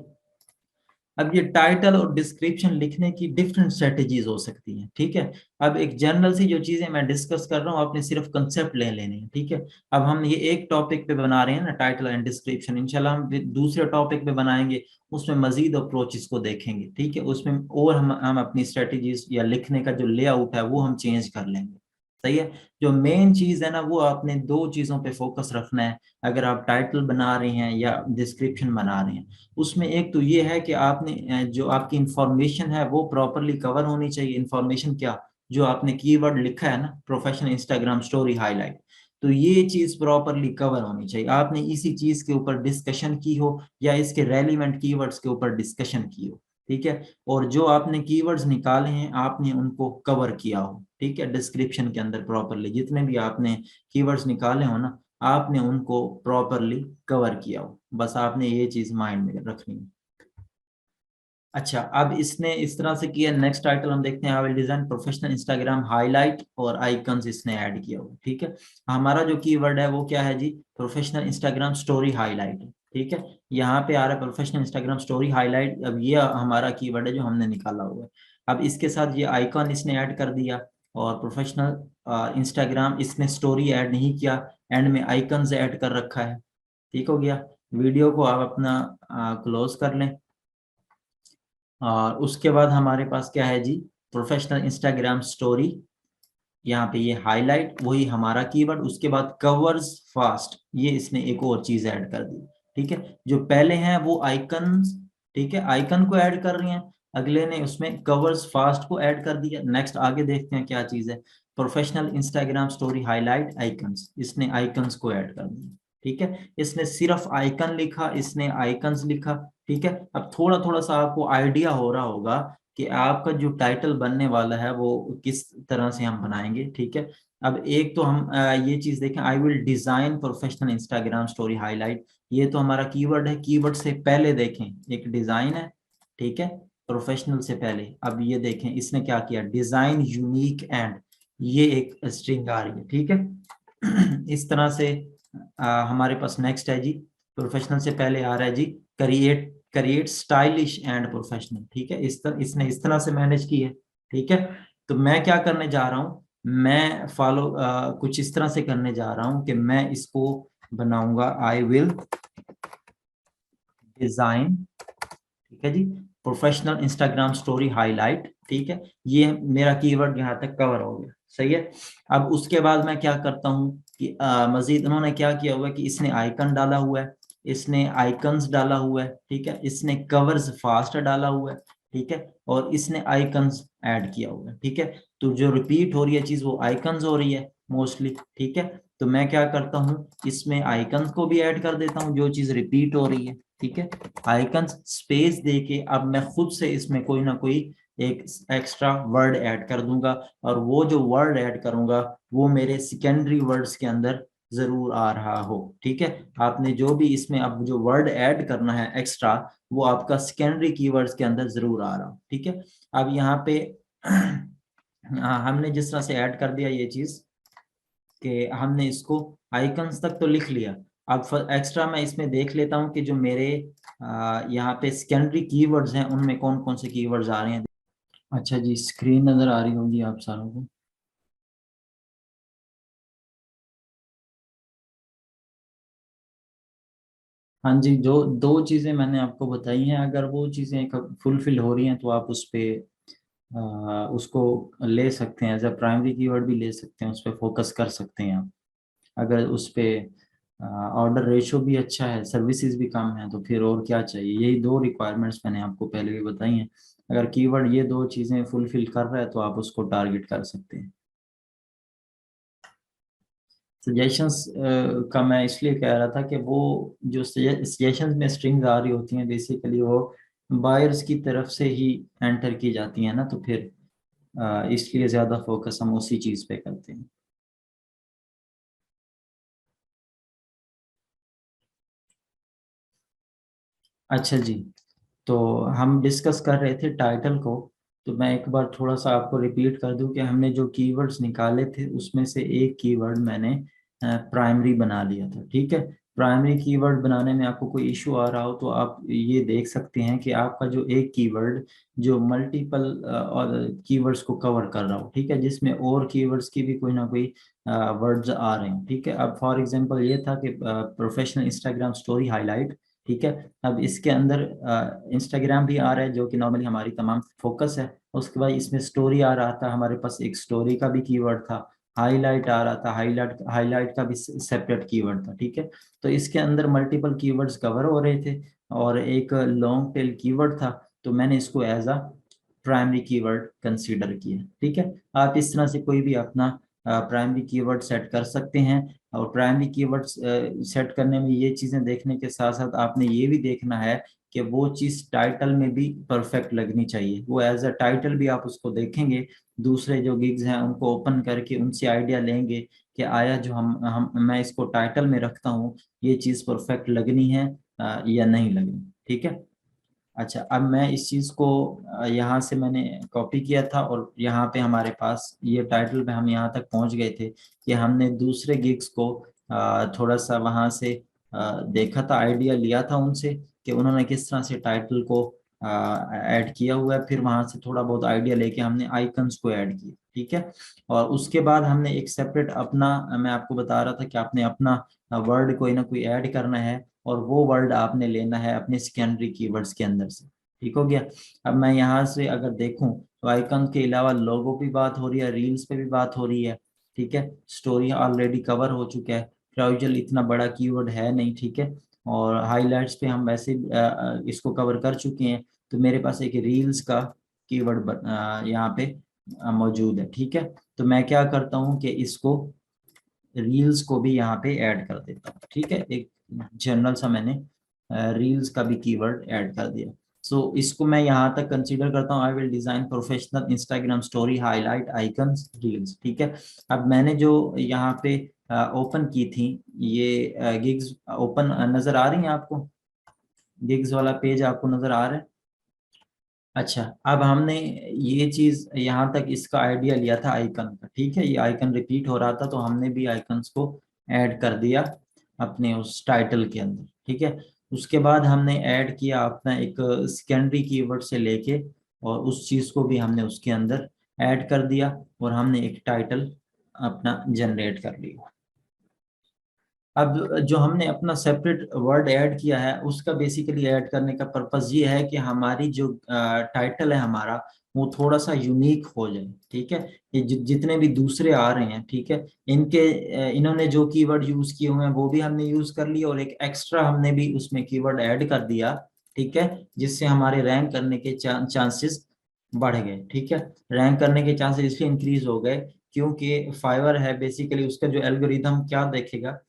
अब ये टाइटल और डिस्क्रिप्शन लिखने की डिफरेंट स्ट्रेटेजीज हो सकती हैं, ठीक है। अब एक जनरल सी जो चीजें मैं डिस्कस कर रहा हूँ, आपने सिर्फ कंसेप्ट ले लेने हैं, ठीक है। अब हम ये एक टॉपिक पे बना रहे हैं ना, टाइटल एंड डिस्क्रिप्शन, इंशाल्लाह हम दूसरे टॉपिक पे बनाएंगे, उसमें मजीद अप्रोचेस को देखेंगे, ठीक है, उसमें और हम अपनी स्ट्रेटेजीज या लिखने का जो लेआउट है वो हम चेंज कर लेंगे, सही है। जो मेन चीज है ना, वो आपने 2 चीजों पे फोकस रखना है अगर आप टाइटल बना रहे हैं या डिस्क्रिप्शन बना रहे हैं। उसमें एक तो ये है कि आपने जो आपकी इंफॉर्मेशन है वो प्रॉपरली कवर होनी चाहिए। इंफॉर्मेशन क्या, जो आपने कीवर्ड लिखा है ना, प्रोफेशनल इंस्टाग्राम स्टोरी हाईलाइट, तो ये चीज प्रॉपरली कवर होनी चाहिए। आपने इसी चीज के ऊपर डिस्कशन की हो या इसके रेलिवेंट कीवर्ड्स के ऊपर डिस्कशन की हो, ठीक है। और जो आपने कीवर्ड्स निकाले हैं आपने उनको कवर किया हो, ठीक है, डिस्क्रिप्शन के अंदर प्रॉपरली जितने भी आपने कीवर्ड्स निकाले हो ना, आपने उनको प्रॉपरली कवर किया हो। बस आपने ये चीज माइंड में रखनी है। अच्छा, अब इसने इस तरह से किया। नेक्स्ट टाइटल हम देखते हैं, आई will design professional Instagram highlight, और आइकन्स इसने ऐड किया हुआ, ठीक है। हमारा जो कीवर्ड है वो क्या है जी, प्रोफेशनल इंस्टाग्राम स्टोरी हाईलाइट, ठीक है। यहाँ पे आ रहा है प्रोफेशनल इंस्टाग्राम स्टोरी हाईलाइट। अब ये हमारा कीवर्ड है जो हमने निकाला हुआ है। अब इसके साथ ये आइकॉन इसने ऐड कर दिया, और प्रोफेशनल इंस्टाग्राम इसने स्टोरी ऐड नहीं किया, एंड में आइकन्स ऐड कर रखा है, ठीक हो गया। वीडियो को आप अपना क्लोज कर लें, और उसके बाद हमारे पास क्या है जी, प्रोफेशनल इंस्टाग्राम स्टोरी, यहाँ पे ये हाईलाइट वही हमारा कीवर्ड। उसके बाद कवर्स फास्ट, ये इसने एक और चीज ऐड कर दी, ठीक है। जो पहले हैं वो आइकन, ठीक है, आइकन को ऐड कर रही हैं, अगले ने उसमें कवर्स फास्ट को ऐड कर दिया। नेक्स्ट आगे देखते हैं क्या चीज है, professional Instagram story highlight icons, इसने आइकन्स को ऐड कर दिया, ठीक है। इसने सिर्फ आइकन लिखा, इसने आइकन्स लिखा, ठीक है। अब थोड़ा थोड़ा सा आपको आइडिया हो रहा होगा कि आपका जो टाइटल बनने वाला है वो किस तरह से हम बनाएंगे, ठीक है। अब एक तो हम ये चीज देखें, आई will design professional Instagram story highlight, ये तो हमारा कीवर्ड है। कीवर्ड से पहले देखें एक डिजाइन है, ठीक है, प्रोफेशनल से पहले। अब ये देखें इसने क्या किया, डिजाइन यूनिक एंड, ये एक स्ट्रिंग आ रही है, ठीक है। इस तरह से हमारे पास नेक्स्ट है जी, प्रोफेशनल से पहले आ रहा है जी क्रिएट स्टाइलिश एंड प्रोफेशनल, ठीक है। इसने इस तरह से मैनेज की है, ठीक है। तो मैं क्या करने जा रहा हूँ, मैं फॉलो कुछ इस तरह से करने जा रहा हूँ कि मैं इसको बनाऊंगा, आई विल डिजाइन, ठीक है जी, प्रोफेशनल इंस्टाग्राम स्टोरी हाईलाइट, ठीक है। ये मेरा कीवर्ड यहाँ तक कवर हो गया, सही है। अब उसके बाद मैं क्या करता हूँ कि मजीद उन्होंने क्या किया हुआ है कि इसने आइकन डाला हुआ है, इसने आइकन्स डाला हुआ है, ठीक है, इसने कवर्स फास्ट डाला हुआ है, ठीक है, और इसने आइकन्स ऐड किया हुआ है, ठीक है। तो जो रिपीट हो रही है चीज वो आइकन्स हो रही है मोस्टली, ठीक है। तो मैं क्या करता हूँ, इसमें आइकन्स को भी ऐड कर देता हूँ जो चीज रिपीट हो रही है, ठीक है। आइकन स्पेस देके अब मैं खुद से इसमें कोई ना कोई एक एक्स्ट्रा वर्ड ऐड कर दूंगा, और वो जो वर्ड ऐड करूंगा वो मेरे सेकेंडरी वर्ड्स के अंदर जरूर आ रहा हो, ठीक है। आपने जो भी इसमें अब जो वर्ड ऐड करना है एक्स्ट्रा, वो आपका सेकेंडरी कीवर्ड्स के अंदर जरूर आ रहा हो, ठीक है। अब यहाँ पे हमने जिस तरह से ऐड कर दिया ये चीज कि हमने इसको आइकन्स तक तो लिख लिया। अब एक्स्ट्रा मैं इसमें देख लेता हूँ कि जो मेरे यहाँ पे सेकेंडरी कीवर्ड्स हैं उनमें कौन कौन से कीवर्ड्स आ रहे हैं। अच्छा जी, स्क्रीन नजर आ रही होगी आप सारों को। हाँ जी, जो 2 चीजें मैंने आपको बताई हैं, अगर वो चीजें फुलफिल हो रही हैं तो आप उस पे उसको ले सकते हैं, एज अ प्राइमरी कीवर्ड भी ले सकते हैं, उस पर फोकस कर सकते हैं आप। अगर उस पे ऑर्डर रेशो भी अच्छा है, सर्विसेज भी कम है, तो फिर और क्या चाहिए। यही दो रिक्वायरमेंट्स मैंने आपको पहले भी बताई हैं। अगर कीवर्ड ये दो चीज़ें फुलफिल कर रहा है तो आप उसको टारगेट कर सकते हैं। सजेशंस का मैं इसलिए कह रहा था कि वो जो सजेशंस में स्ट्रिंग्स आ रही होती हैं बेसिकली वो बायर्स की तरफ से ही एंटर की जाती हैं ना, तो फिर इसलिए ज़्यादा फोकस हम उसी चीज़ पे करते हैं। अच्छा जी, तो हम डिस्कस कर रहे थे टाइटल को। तो मैं एक बार थोड़ा सा आपको रिपीट कर दूं कि हमने जो कीवर्ड्स निकाले थे उसमें से एक कीवर्ड मैंने प्राइमरी बना लिया था, ठीक है। प्राइमरी कीवर्ड बनाने में आपको कोई इशू आ रहा हो तो आप ये देख सकते हैं कि आपका जो एक कीवर्ड जो मल्टीपल और कीवर्ड्स को कवर कर रहा हो, ठीक है, जिसमें और कीवर्ड्स की भी कोई ना कोई वर्ड्स आ रहे हैं, ठीक है। अब फॉर एग्जांपल ये था कि प्रोफेशनल इंस्टाग्राम स्टोरी हाईलाइट, ठीक है। अब इसके अंदर इंस्टाग्राम भी आ रहा है जो कि नॉर्मली हमारी तमाम फोकस है। उसके बाद इसमें स्टोरी आ रहा था, हमारे पास एक स्टोरी का भी कीवर्ड था। हाईलाइट आ रहा था, हाईलाइट हाईलाइट का भी सेपरेट कीवर्ड था, ठीक है। तो इसके अंदर मल्टीपल कीवर्ड्स कवर हो रहे थे और एक लॉन्ग टेल कीवर्ड था। तो मैंने इसको as a primary keyword consider किया, ठीक है। आप इस तरह से कोई भी अपना प्राइमरी कीवर्ड सेट कर सकते हैं। और प्राइमरी कीवर्ड सेट करने में ये चीजें देखने के साथ साथ आपने ये भी देखना है कि वो चीज टाइटल में भी परफेक्ट लगनी चाहिए। वो एज अ टाइटल भी आप उसको देखेंगे, दूसरे जो गिग्स हैं उनको ओपन करके उनसे आइडिया लेंगे कि आया जो हम मैं इसको टाइटल में रखता हूँ ये चीज परफेक्ट लगनी है या नहीं लगनी, ठीक है। अच्छा, अब मैं इस चीज को यहाँ से मैंने कॉपी किया था और यहाँ पे हमारे पास ये टाइटल पे हम यहाँ तक पहुंच गए थे कि हमने दूसरे गिग्स को थोड़ा सा वहाँ से देखा था, आइडिया लिया था उनसे कि उन्होंने किस तरह से टाइटल को ऐड किया हुआ है। फिर वहाँ से थोड़ा बहुत आइडिया लेके हमने आइकन्स को ऐड किया, ठीक है। और उसके बाद हमने एक सेपरेट अपना, मैं आपको बता रहा था कि आपने अपना वर्ड कोई ना कोई ऐड करना है और वो वर्ड आपने लेना है अपने सेकेंडरी कीवर्ड्स के अंदर से, ठीक हो गया। अब मैं यहाँ से अगर देखूं तो आइकन के अलावा लोगो पे बात हो रही है, रील्स पे भी बात हो रही है, ठीक है। स्टोरी ऑलरेडी कवर हो चुका है, ट्राउजल इतना बड़ा कीवर्ड है नहीं, ठीक है। और हाइलाइट्स पे हम वैसे इसको कवर कर चुके हैं। तो मेरे पास एक रील्स का कीवर्ड यहाँ पे मौजूद है, ठीक है। तो मैं क्या करता हूँ कि इसको रील्स को भी यहाँ पे ऐड कर देता हूँ, ठीक है। एक जनरल सा मैंने रील्स का भी कीवर्ड ऐड कर दिया। सो इसको मैं यहाँ तक कंसीडर करता हूँ, आई will design professional Instagram story highlight icons reels, ठीक है। अब मैंने जो यहाँ पे ओपन की थी ये गिग्स ओपन नजर आ रही हैं आपको, गिग्स वाला पेज आपको नजर आ रहा है। अच्छा, अब हमने ये चीज यहाँ तक इसका आइडिया लिया था आइकन का, ठीक है। ये आइकन रिपीट हो रहा था तो हमने भी आइकन्स को ऐड कर दिया अपने उस टाइटल के अंदर, ठीक है। उसके बाद हमने ऐड किया अपना एक सेकेंडरी कीवर्ड से लेके और उस चीज को भी हमने उसके अंदर ऐड कर दिया और हमने एक टाइटल अपना जनरेट कर लिया। अब जो हमने अपना सेपरेट वर्ड ऐड किया है उसका बेसिकली ऐड करने का पर्पस ये है कि हमारी जो टाइटल है हमारा वो थोड़ा सा यूनिक हो जाए, ठीक है। ये जितने भी दूसरे आ रहे हैं, ठीक है, इनके इन्होंने जो कीवर्ड यूज किए हुए हैं वो भी हमने यूज कर लिए और एक एक्स्ट्रा हमने भी उसमें कीवर्ड ऐड कर दिया, ठीक है। जिससे हमारे रैंक करने के चांसेस बढ़ गए, ठीक है। रैंक करने के चांसेस इसलिए इंक्रीज हो गए क्योंकि फाइवर है बेसिकली उसका जो एल्गोरिदम क्या देखेगा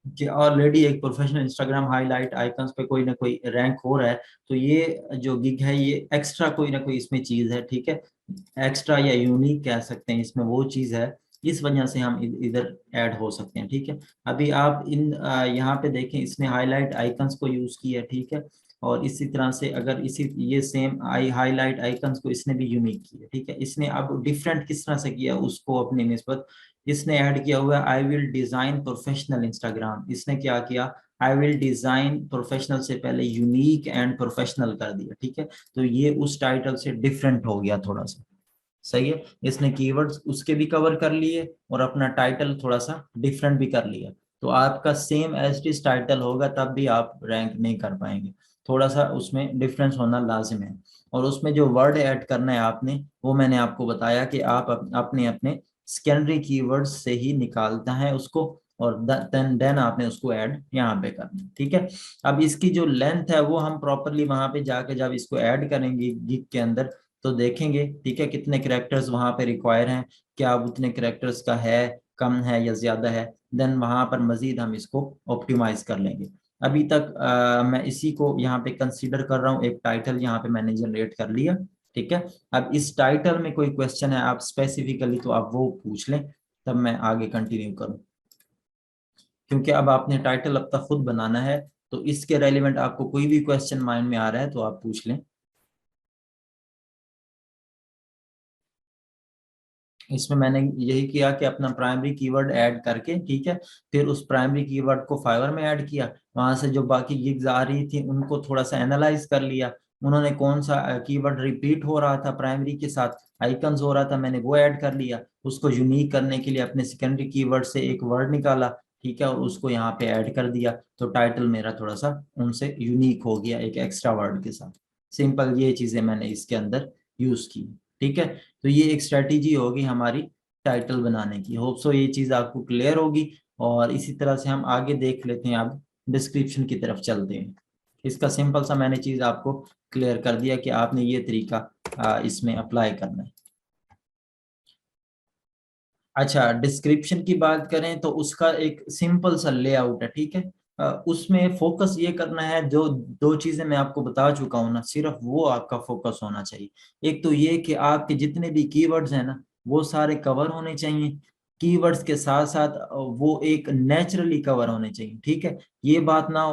कि ऑलरेडी एक प्रोफेशनल इंस्टाग्राम हाईलाइट आइकन्स पे कोई ना कोई रैंक हो रहा है। तो ये जो गिग है ये एक्स्ट्रा कोई ना कोई इसमें चीज है, ठीक है। एक्स्ट्रा या यूनिक कह सकते हैं, इसमें वो चीज है, इस वजह से हम इधर ऐड हो सकते हैं, ठीक है। अभी आप इन यहाँ पे देखें इसने हाईलाइट आइकन्स को यूज किया, ठीक है। और इसी तरह से अगर इसी ये सेम हाईलाइट आइकन्स को इसने भी यूनिक किया, ठीक है। इसने अब डिफरेंट किस तरह से किया उसको अपनी निस्बत इसने ऐड किया हुआ है I will design professional Instagram. इसने क्या किया, आई विल डिजाइन प्रोफेशनल से पहले यूनिक एंड प्रोफेशनल कर दिया, ठीक है। तो ये उस टाइटल से डिफरेंट हो गया थोड़ा सा, सही है। इसने कीवर्ड्स उसके भी कवर कर लिए और अपना टाइटल थोड़ा सा डिफरेंट भी कर लिया। तो आपका same as it is title होगा तब भी आप रैंक नहीं कर पाएंगे। थोड़ा सा उसमें डिफरेंस होना लाजिम है। और उसमें जो वर्ड ऐड करना है आपने, वो मैंने आपको बताया कि आप अपने अपने सेकेंडरी कीवर्ड्स से ही निकालता है उसको, और देन आपने उसको ऐड यहाँ पे करना है, ठीक है। अब इसकी जो लेंथ है वो हम प्रॉपरली वहां पे जाके जब इसको ऐड करेंगे गिग के अंदर, तो देखेंगे, ठीक है, कितने करेक्टर्स वहां पे रिक्वायर हैं, क्या उतने करेक्टर्स का है, कम है या ज्यादा है। देन वहां पर मजीद हम इसको ऑप्टिमाइज कर लेंगे। अभी तक मैं इसी को यहाँ पे कंसीडर कर रहा हूँ, एक टाइटल यहाँ पे मैंने जनरेट कर लिया, ठीक है। अब इस टाइटल में कोई क्वेश्चन है आप स्पेसिफिकली, तो आप वो पूछ लें, तब मैं आगे कंटिन्यू करूँ, क्योंकि अब आपने टाइटल अब तक खुद बनाना है, तो इसके रेलिवेंट आपको कोई भी क्वेश्चन माइंड में आ रहा है तो आप पूछ लें। इसमें मैंने यही किया कि अपना प्राइमरी कीवर्ड ऐड करके, ठीक है, फिर उस प्राइमरी कीवर्ड को फाइवर में ऐड किया, वहां से जो बाकी गिग्स आ रही थी उनको थोड़ा सा एनालाइज कर लिया, उन्होंने कौन सा कीवर्ड रिपीट हो रहा था प्राइमरी के साथ, आइकन्स हो रहा था, मैंने वो ऐड कर लिया, उसको यूनिक करने के लिए अपने सेकेंडरी कीवर्ड से एक वर्ड निकाला, ठीक है, और उसको यहाँ पे ऐड कर दिया, तो टाइटल मेरा थोड़ा सा उनसे यूनिक हो गया एक एक्स्ट्रा वर्ड के साथ। सिंपल ये चीजें मैंने इसके अंदर यूज की, ठीक है। तो ये एक स्ट्रेटेजी होगी हमारी टाइटल बनाने की। होप सो ये चीज आपको क्लियर होगी। और इसी तरह से हम आगे देख लेते हैं, अब डिस्क्रिप्शन की तरफ चलते हैं। इसका सिंपल सा मैंने चीज आपको क्लियर कर दिया कि आपने ये तरीका इसमें अप्लाई करना है। अच्छा, डिस्क्रिप्शन की बात करें तो उसका एक सिंपल सा लेआउट है, ठीक है। उसमें फोकस ये करना है, जो दो चीजें मैं आपको बता चुका हूँ ना, सिर्फ वो आपका फोकस होना चाहिए। एक तो ये कि आपके जितने भी कीवर्ड्स हैं ना, वो सारे कवर होने चाहिए। कीवर्ड्स के साथ साथ वो एक नेचुरली कवर होने चाहिए, ठीक है। ये बात ना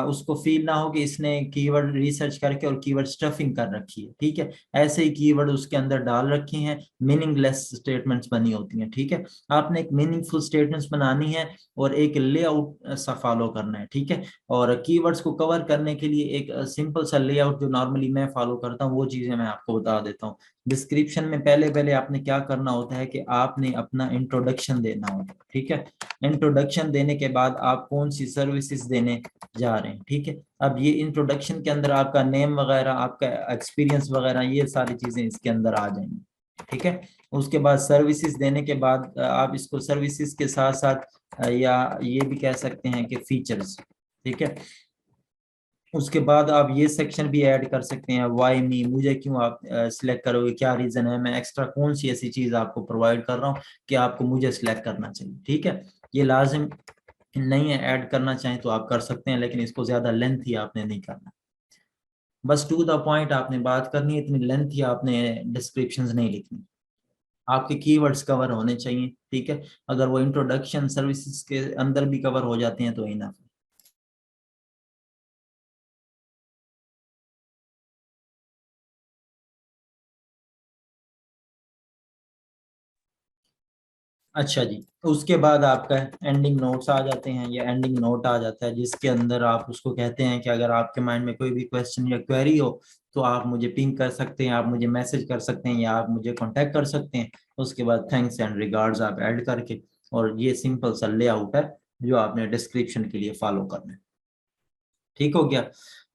उसको फील ना हो कि इसने कीवर्ड रिसर्च करके और कीवर्ड स्टफिंग कर रखी है, ठीक है। ऐसे ही कीवर्ड उसके अंदर डाल रखे हैं, मीनिंगलेस स्टेटमेंट्स बनी होती हैं, ठीक है। आपने एक मीनिंगफुल स्टेटमेंट्स बनानी है और एक लेआउट सा फॉलो करना है, ठीक है। और कीवर्ड्स को कवर करने के लिए एक सिंपल सा लेआउट जो नॉर्मली मैं फॉलो करता हूँ, वो चीजें मैं आपको बता देता हूँ। डिस्क्रिप्शन में पहले पहले आपने क्या करना होता है कि आपने अपना इंट्रोडक्शन देना होता है, ठीक है। इंट्रोडक्शन देने के बाद आप कौन सी सर्विसेज देने जा रहे हैं, ठीक है। अब ये इंट्रोडक्शन के अंदर आपका नेम वगैरह, आपका एक्सपीरियंस वगैरह, ये सारी चीजें इसके अंदर आ जाएंगी, ठीक है। उसके बाद सर्विसेज देने के बाद आप इसको सर्विसेज के साथ साथ या ये भी कह सकते हैं कि फीचर्स, ठीक है। उसके बाद आप ये सेक्शन भी ऐड कर सकते हैं, वाई मी, मुझे क्यों आप सिलेक्ट करोगे, क्या रीजन है, मैं एक्स्ट्रा कौन सी ऐसी चीज आपको प्रोवाइड कर रहा हूँ कि आपको मुझे सिलेक्ट करना चाहिए, ठीक है। ये लाजिम नहीं है, ऐड करना चाहें तो आप कर सकते हैं, लेकिन इसको ज्यादा लेंथ ही आपने नहीं करना। बस टू द पॉइंट आपने बात करनी है, इतनी लेंथ ही आपने डिस्क्रिप्शंस नहीं लिखनी। आपके कीवर्ड्स कवर होने चाहिए, ठीक है। अगर वो इंट्रोडक्शन सर्विसेज के अंदर भी कवर हो जाते हैं तो इनफ। अच्छा जी, तो उसके बाद आपका एंडिंग नोट्स आ जाते हैं, या एंडिंग नोट आ जाता है, जिसके अंदर आप उसको कहते हैं कि अगर आपके माइंड में कोई भी क्वेश्चन या क्वेरी हो तो आप मुझे पिंग कर सकते हैं, आप मुझे मैसेज कर सकते हैं, या आप मुझे कांटेक्ट कर सकते हैं। उसके बाद थैंक्स एंड रिगार्ड्स आप ऐड करके, और ये सिंपल सा लेआउट है जो आपने डिस्क्रिप्शन के लिए फॉलो करना है। ठीक हो गया।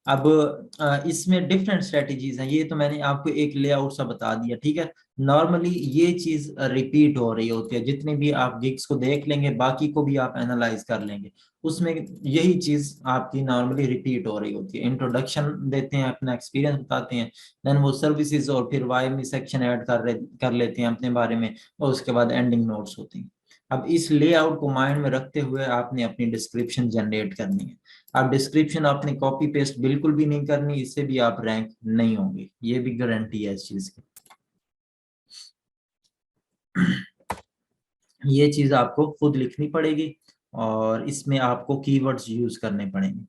अब इसमें डिफरेंट स्ट्रेटजीज हैं, ये तो मैंने आपको एक लेआउट सा बता दिया, ठीक है। नॉर्मली ये चीज रिपीट हो रही होती है, जितने भी आप गिग्स को देख लेंगे, बाकी को भी आप एनालाइज कर लेंगे, उसमें यही चीज आपकी नॉर्मली रिपीट हो रही होती है। इंट्रोडक्शन देते हैं, अपना एक्सपीरियंस बताते हैं, देन वो सर्विसेज और फिर वाई में सेक्शन ऐड कर लेते हैं अपने बारे में, और उसके बाद एंडिंग नोट्स होती हैं। अब इस लेआउट को माइंड में रखते हुए आपने अपनी डिस्क्रिप्शन जनरेट करनी है। आप डिस्क्रिप्शन आपने कॉपी पेस्ट बिल्कुल भी नहीं करनी, इससे भी आप रैंक नहीं होंगे, ये भी गारंटी है इस चीज की। ये चीज आपको खुद लिखनी पड़ेगी, और इसमें आपको कीवर्ड्स यूज करने पड़ेंगे।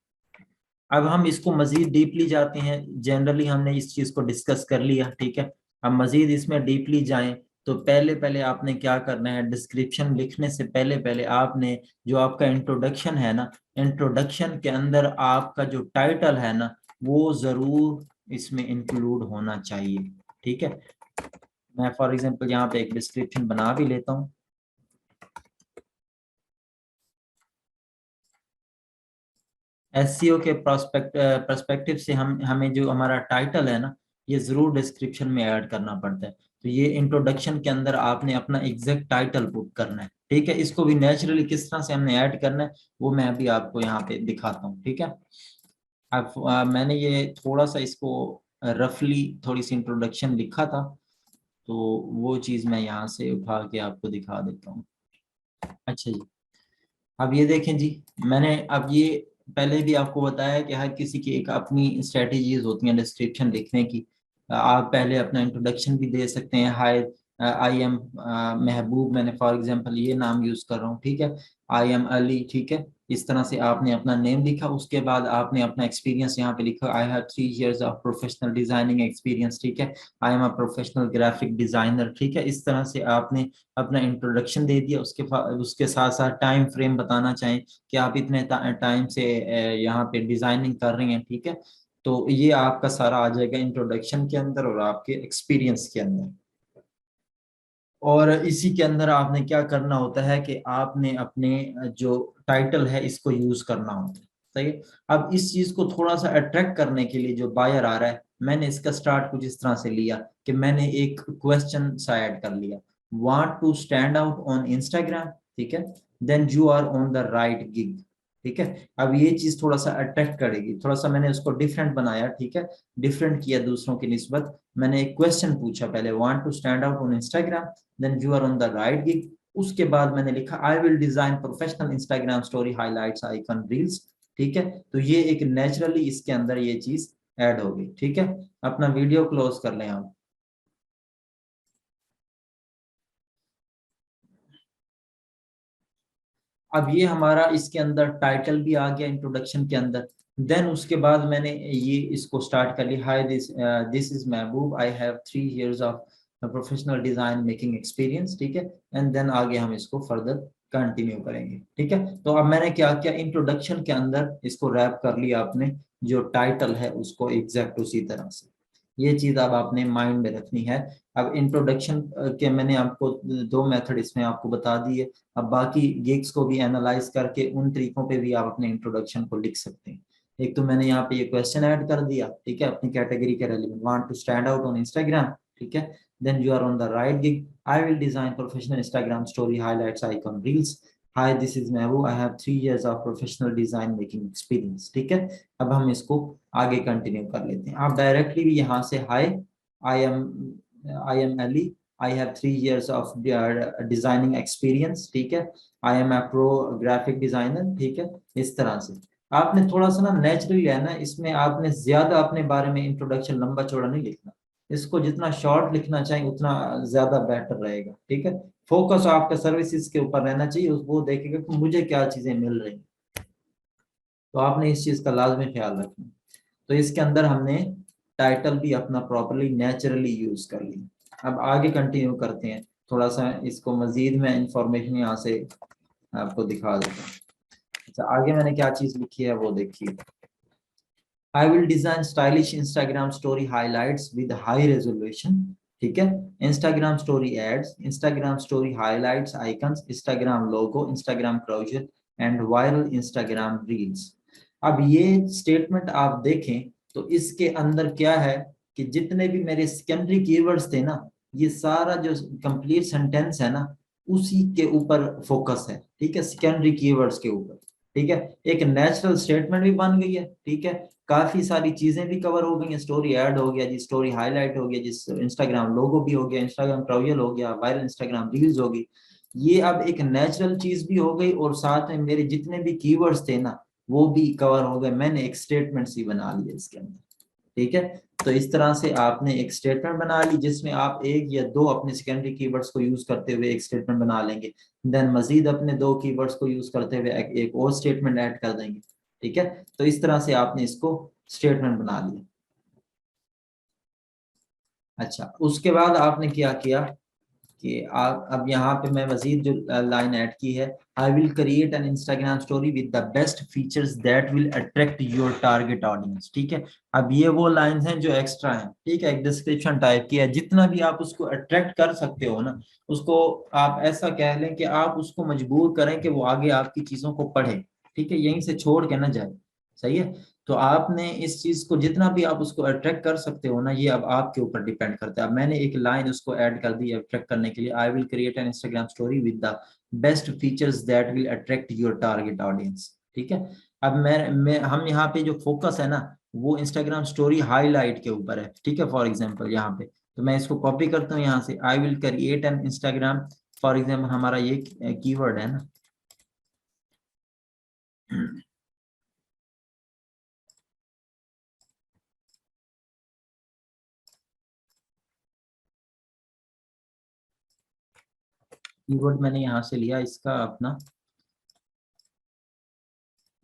अब हम इसको मजीद डीपली जाते हैं, जनरली हमने इस चीज को डिस्कस कर लिया, ठीक है। हम मजीद इसमें डीपली जाएं, तो पहले पहले आपने क्या करना है, डिस्क्रिप्शन लिखने से पहले पहले आपने, जो आपका इंट्रोडक्शन है ना, इंट्रोडक्शन के अंदर आपका जो टाइटल है ना, वो जरूर इसमें इंक्लूड होना चाहिए, ठीक है। मैं फॉर एग्जांपल यहाँ पे एक डिस्क्रिप्शन बना भी लेता हूँ। एसईओ के पर्सपेक्टिव से हमें जो हमारा टाइटल है ना, ये जरूर डिस्क्रिप्शन में ऐड करना पड़ता है। तो ये इंट्रोडक्शन के अंदर आपने अपना एग्जैक्ट टाइटल पुट करना है, ठीक है। इसको भी नेचुरली किस तरह से हमने ऐड करना है वो मैं अभी आपको यहाँ पे दिखाता हूँ, ठीक है। अब मैंने ये थोड़ा सा इसको रफली थोड़ी सी इंट्रोडक्शन लिखा था, तो वो चीज मैं यहाँ से उठा के आपको दिखा देता हूँ। अच्छा जी, अब ये देखें जी, मैंने अब ये पहले भी आपको बताया कि हर किसी की एक अपनी स्ट्रेटेजीज होती हैं डिस्क्रिप्शन लिखने की। आप पहले अपना इंट्रोडक्शन भी दे सकते हैं, हाय आई एम महबूब, मैंने फॉर एग्जांपल ये नाम यूज कर रहा हूँ, ठीक है। आई एम अली, ठीक है। इस तरह से आपने अपना नेम लिखा, उसके बाद आपने अपना एक्सपीरियंस यहाँ पे लिखा, आई have 3 years of professional designing experience, ठीक है। I am a professional graphic designer, ठीक है। इस तरह से आपने अपना इंट्रोडक्शन दे दिया। उसके साथ साथ टाइम फ्रेम बताना चाहें कि आप इतने टाइम से यहाँ पे डिजाइनिंग कर रही हैं, ठीक है। तो ये आपका सारा आ जाएगा इंट्रोडक्शन के अंदर और आपके एक्सपीरियंस के अंदर। और इसी के अंदर आपने क्या करना होता है कि आपने अपने जो टाइटल है इसको यूज करना होता है, सही है। अब इस चीज को थोड़ा सा अट्रैक्ट करने के लिए जो बायर आ रहा है, मैंने इसका स्टार्ट कुछ इस तरह से लिया कि मैंने एक क्वेश्चन सा ऐड कर लिया, want to stand out on Instagram, ठीक है, then you are on the right gig, ठीक है। अब ये चीज थोड़ा सा अट्रैक्ट करेगी, थोड़ा सा मैंने उसको डिफरेंट बनाया, ठीक है, डिफरेंट किया दूसरों की निस्बत। मैंने एक क्वेश्चन पूछा पहले, want to stand out on Instagram, then you are on the right gig. उसके बाद मैंने लिखा, I will design professional Instagram story highlights icon reels, ठीक है। तो ये एक नेचुरली इसके अंदर ये चीज ऐड होगी, ठीक है। अपना वीडियो क्लोज कर लें आप। अब ये हमारा इसके अंदर टाइटल भी आ गया इंट्रोडक्शन के अंदर। देन उसके बाद मैंने ये इसको स्टार्ट कर लिया, हाय this is Mahboob, I have 3 years of professional design making experience, ठीक है। एंड देन आगे हम इसको फर्दर कंटिन्यू करेंगे, ठीक है। तो अब मैंने क्या किया, इंट्रोडक्शन के अंदर इसको रैप कर लिया आपने, जो टाइटल है उसको एग्जैक्ट उसी तरह से। ये चीज अब आपने माइंड में रखनी है। अब इंट्रोडक्शन के मैंने आपको 2 मेथड इसमें आपको बता दिए। अब बाकी गिग्स को भी एनालाइज करके उन तरीकों पे भी आप अपने इंट्रोडक्शन को लिख सकते हैं। एक तो मैंने यहाँ पे ये क्वेश्चन ऐड कर दिया, ठीक है, अपनी कैटेगरी के relevant, want to stand out on Instagram, ठीक है, then you are on the right gig, I will design professional Instagram story highlights icon reels, hi this is Mahboob, I have 3 years of professional design making experience, ठीक है। अब हम इसको आगे continue कर लेते हैं। आप डायरेक्टली भी यहाँ से, hi I am Ali, I have 3 years of designing experience, ठीक है, I am a pro graphic designer, ठीक है। इस तरह से आपने थोड़ा सा ना नेचुरली है ना, इसमें आपने ज्यादा अपने बारे में इंट्रोडक्शन लंबा चौड़ा नहीं लिखना। इसको जितना शॉर्ट लिखना चाहिए उतना ज्यादा बेटर रहेगा, ठीक है। फोकस आपका सर्विसेज के ऊपर रहना चाहिए, वो देखेगा कि मुझे क्या चीजें मिल रही हैं। तो आपने इस चीज का लाजमी ख्याल रखना। तो इसके अंदर हमने टाइटल भी अपना प्रॉपरली नेचुरली यूज कर लिया। अब आगे कंटिन्यू करते हैं, थोड़ा सा इसको मजीद में इंफॉर्मेशन यहाँ से आपको दिखा देता हूँ। अच्छा, आगे मैंने क्या चीज लिखी है वो देखिए, I will design stylish Instagram story highlights with high resolution, ठीक है, Instagram story ads, Instagram story highlights icons, Instagram logo, Instagram closure and viral Instagram reels. अब ये स्टेटमेंट आप देखें तो इसके अंदर क्या है कि जितने भी मेरे सेकेंडरी कीवर्ड्स थे ना, ये सारा जो कंप्लीट सेंटेंस है ना, उसी के ऊपर फोकस है, ठीक है, सेकेंडरी कीवर्ड्स के ऊपर, ठीक है। एक नेचुरल स्टेटमेंट भी बन गई है, ठीक है, काफी सारी चीजें भी कवर हो गई हैं, स्टोरी ऐड हो गया जी, स्टोरी हाईलाइट हो गया, जिस इंस्टाग्राम लोगो भी हो गया, इंस्टाग्राम ट्रायल हो गया, वायरल इंस्टाग्राम रील्स होगी। ये अब एक नेचुरल चीज भी हो गई और साथ में मेरे जितने भी कीवर्ड्स थे ना वो भी कवर हो गए, मैंने एक स्टेटमेंट सी बना लिया इसके अंदर, ठीक है। तो इस तरह से आपने एक स्टेटमेंट बना ली जिसमें आप एक या दो अपने सेकेंडरी कीवर्ड्स को यूज करते हुए एक स्टेटमेंट बना लेंगे, देन मजीद अपने 2 कीवर्ड्स को यूज करते हुए एक और स्टेटमेंट ऐड कर देंगे, ठीक है। तो इस तरह से आपने इसको स्टेटमेंट बना लिया। अच्छा, उसके बाद आपने क्या किया कि आप अब यहाँ पे मैं मजीद जो लाइन ऐड की है, I will create an Instagram story with the best features that will attract your target audience, ठीक है। अब ये वो लाइंस हैं जो एक्स्ट्रा हैं, ठीक है, एक डिस्क्रिप्शन टाइप की है, जितना भी आप उसको अट्रैक्ट कर सकते हो ना, उसको आप ऐसा कह लें कि आप उसको मजबूर करें कि वो आगे आपकी चीजों को पढ़े, ठीक है, यहीं से छोड़ के ना जाए। सही है। तो आपने इस चीज को जितना भी आप उसको अट्रैक्ट कर सकते हो ना, ये अब आपके ऊपर डिपेंड करता है। अब मैंने एक लाइन उसको ऐड कर दी अट्रैक्ट करने के लिए, I will create an Instagram story with the best features that will attract your target audience. ठीक है। अब मैं हम यहाँ पे जो फोकस है ना, वो इंस्टाग्राम स्टोरी हाईलाइट के ऊपर है। ठीक है। फॉर एग्जाम्पल यहाँ पे तो मैं इसको कॉपी करता हूँ यहाँ से, I will create an Instagram, for example हमारा ये कीवर्ड है ना, कीवर्ड मैंने यहाँ से लिया इसका अपना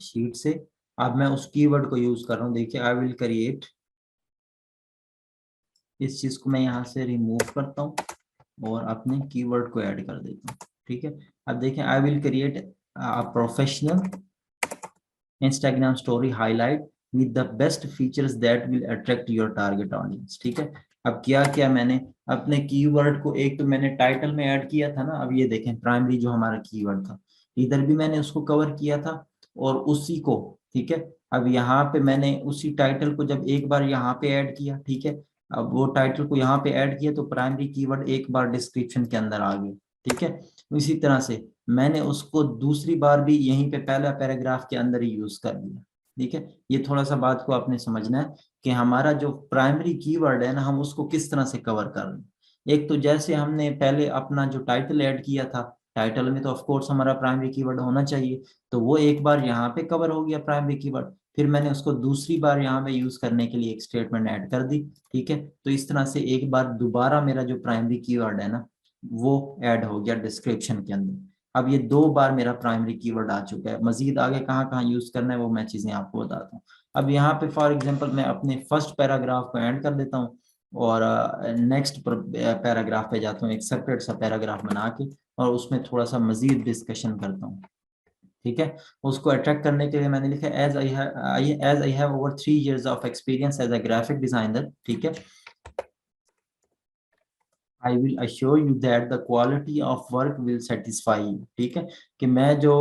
शीट से। अब मैं उस कीवर्ड को यूज कर रहा हूँ। देखिए आई विल क्रिएट, इस चीज को मैं यहाँ से रिमूव करता हूँ और अपने कीवर्ड को ऐड कर देता हूँ। ठीक है। अब देखें, I will create professional Instagram story highlight with the best features that will attract your target audience. ठीक है। अब क्या क्या मैंने अपने कीवर्ड को, एक तो मैंने टाइटल में ऐड किया था ना, अब ये देखें प्राइमरी जो हमारा कीवर्ड था, इधर भी मैंने उसको कवर किया था और उसी को, ठीक है। अब यहाँ पे मैंने उसी टाइटल को जब एक बार यहाँ पे ऐड किया, ठीक है, अब वो टाइटल को यहाँ पे ऐड किया तो प्राइमरी कीवर्ड एक बार डिस्क्रिप्शन के अंदर आ गया। ठीक है। इसी तरह से मैंने उसको दूसरी बार भी यहीं पे पहला पैराग्राफ के अंदर ही यूज कर दिया। ठीक है। ये थोड़ा सा बात को आपने समझना है कि हमारा जो प्राइमरी कीवर्ड है ना, हम उसको किस तरह से कवर कर रहे हैं। एक तो जैसे हमने पहले अपना जो टाइटल ऐड किया था, टाइटल में तो ऑफ कोर्स हमारा प्राइमरी कीवर्ड होना चाहिए, तो वो एक बार यहाँ पे कवर हो गया प्राइमरी कीवर्ड। फिर मैंने उसको दूसरी बार यहाँ पे यूज करने के लिए एक स्टेटमेंट ऐड कर दी। ठीक है। तो इस तरह से एक बार दोबारा मेरा जो प्राइमरी कीवर्ड है ना, वो ऐड हो गया डिस्क्रिप्शन के अंदर। अब ये दो बार मेरा प्राइमरी कीवर्ड आ चुका है। मजीद आगे कहाँ कहाँ यूज करना है वो मैं चीजें आपको बताता हूँ। अब यहाँ पे फॉर एग्जांपल मैं अपने फर्स्ट पैराग्राफ को ऐड कर देता हूँ और नेक्स्ट पैराग्राफ पे जाता हूँ, एक सेपरेट सा पैराग्राफ बना के, और उसमें थोड़ा सा मजीद डिस्कशन करता हूँ। ठीक है। उसको अट्रैक्ट करने के लिए मैंने लिखा as I have over 3 years of experience as a graphic designer. ठीक है। I will assure you that the quality of work will satisfy you. ठीक है। कि मैं जो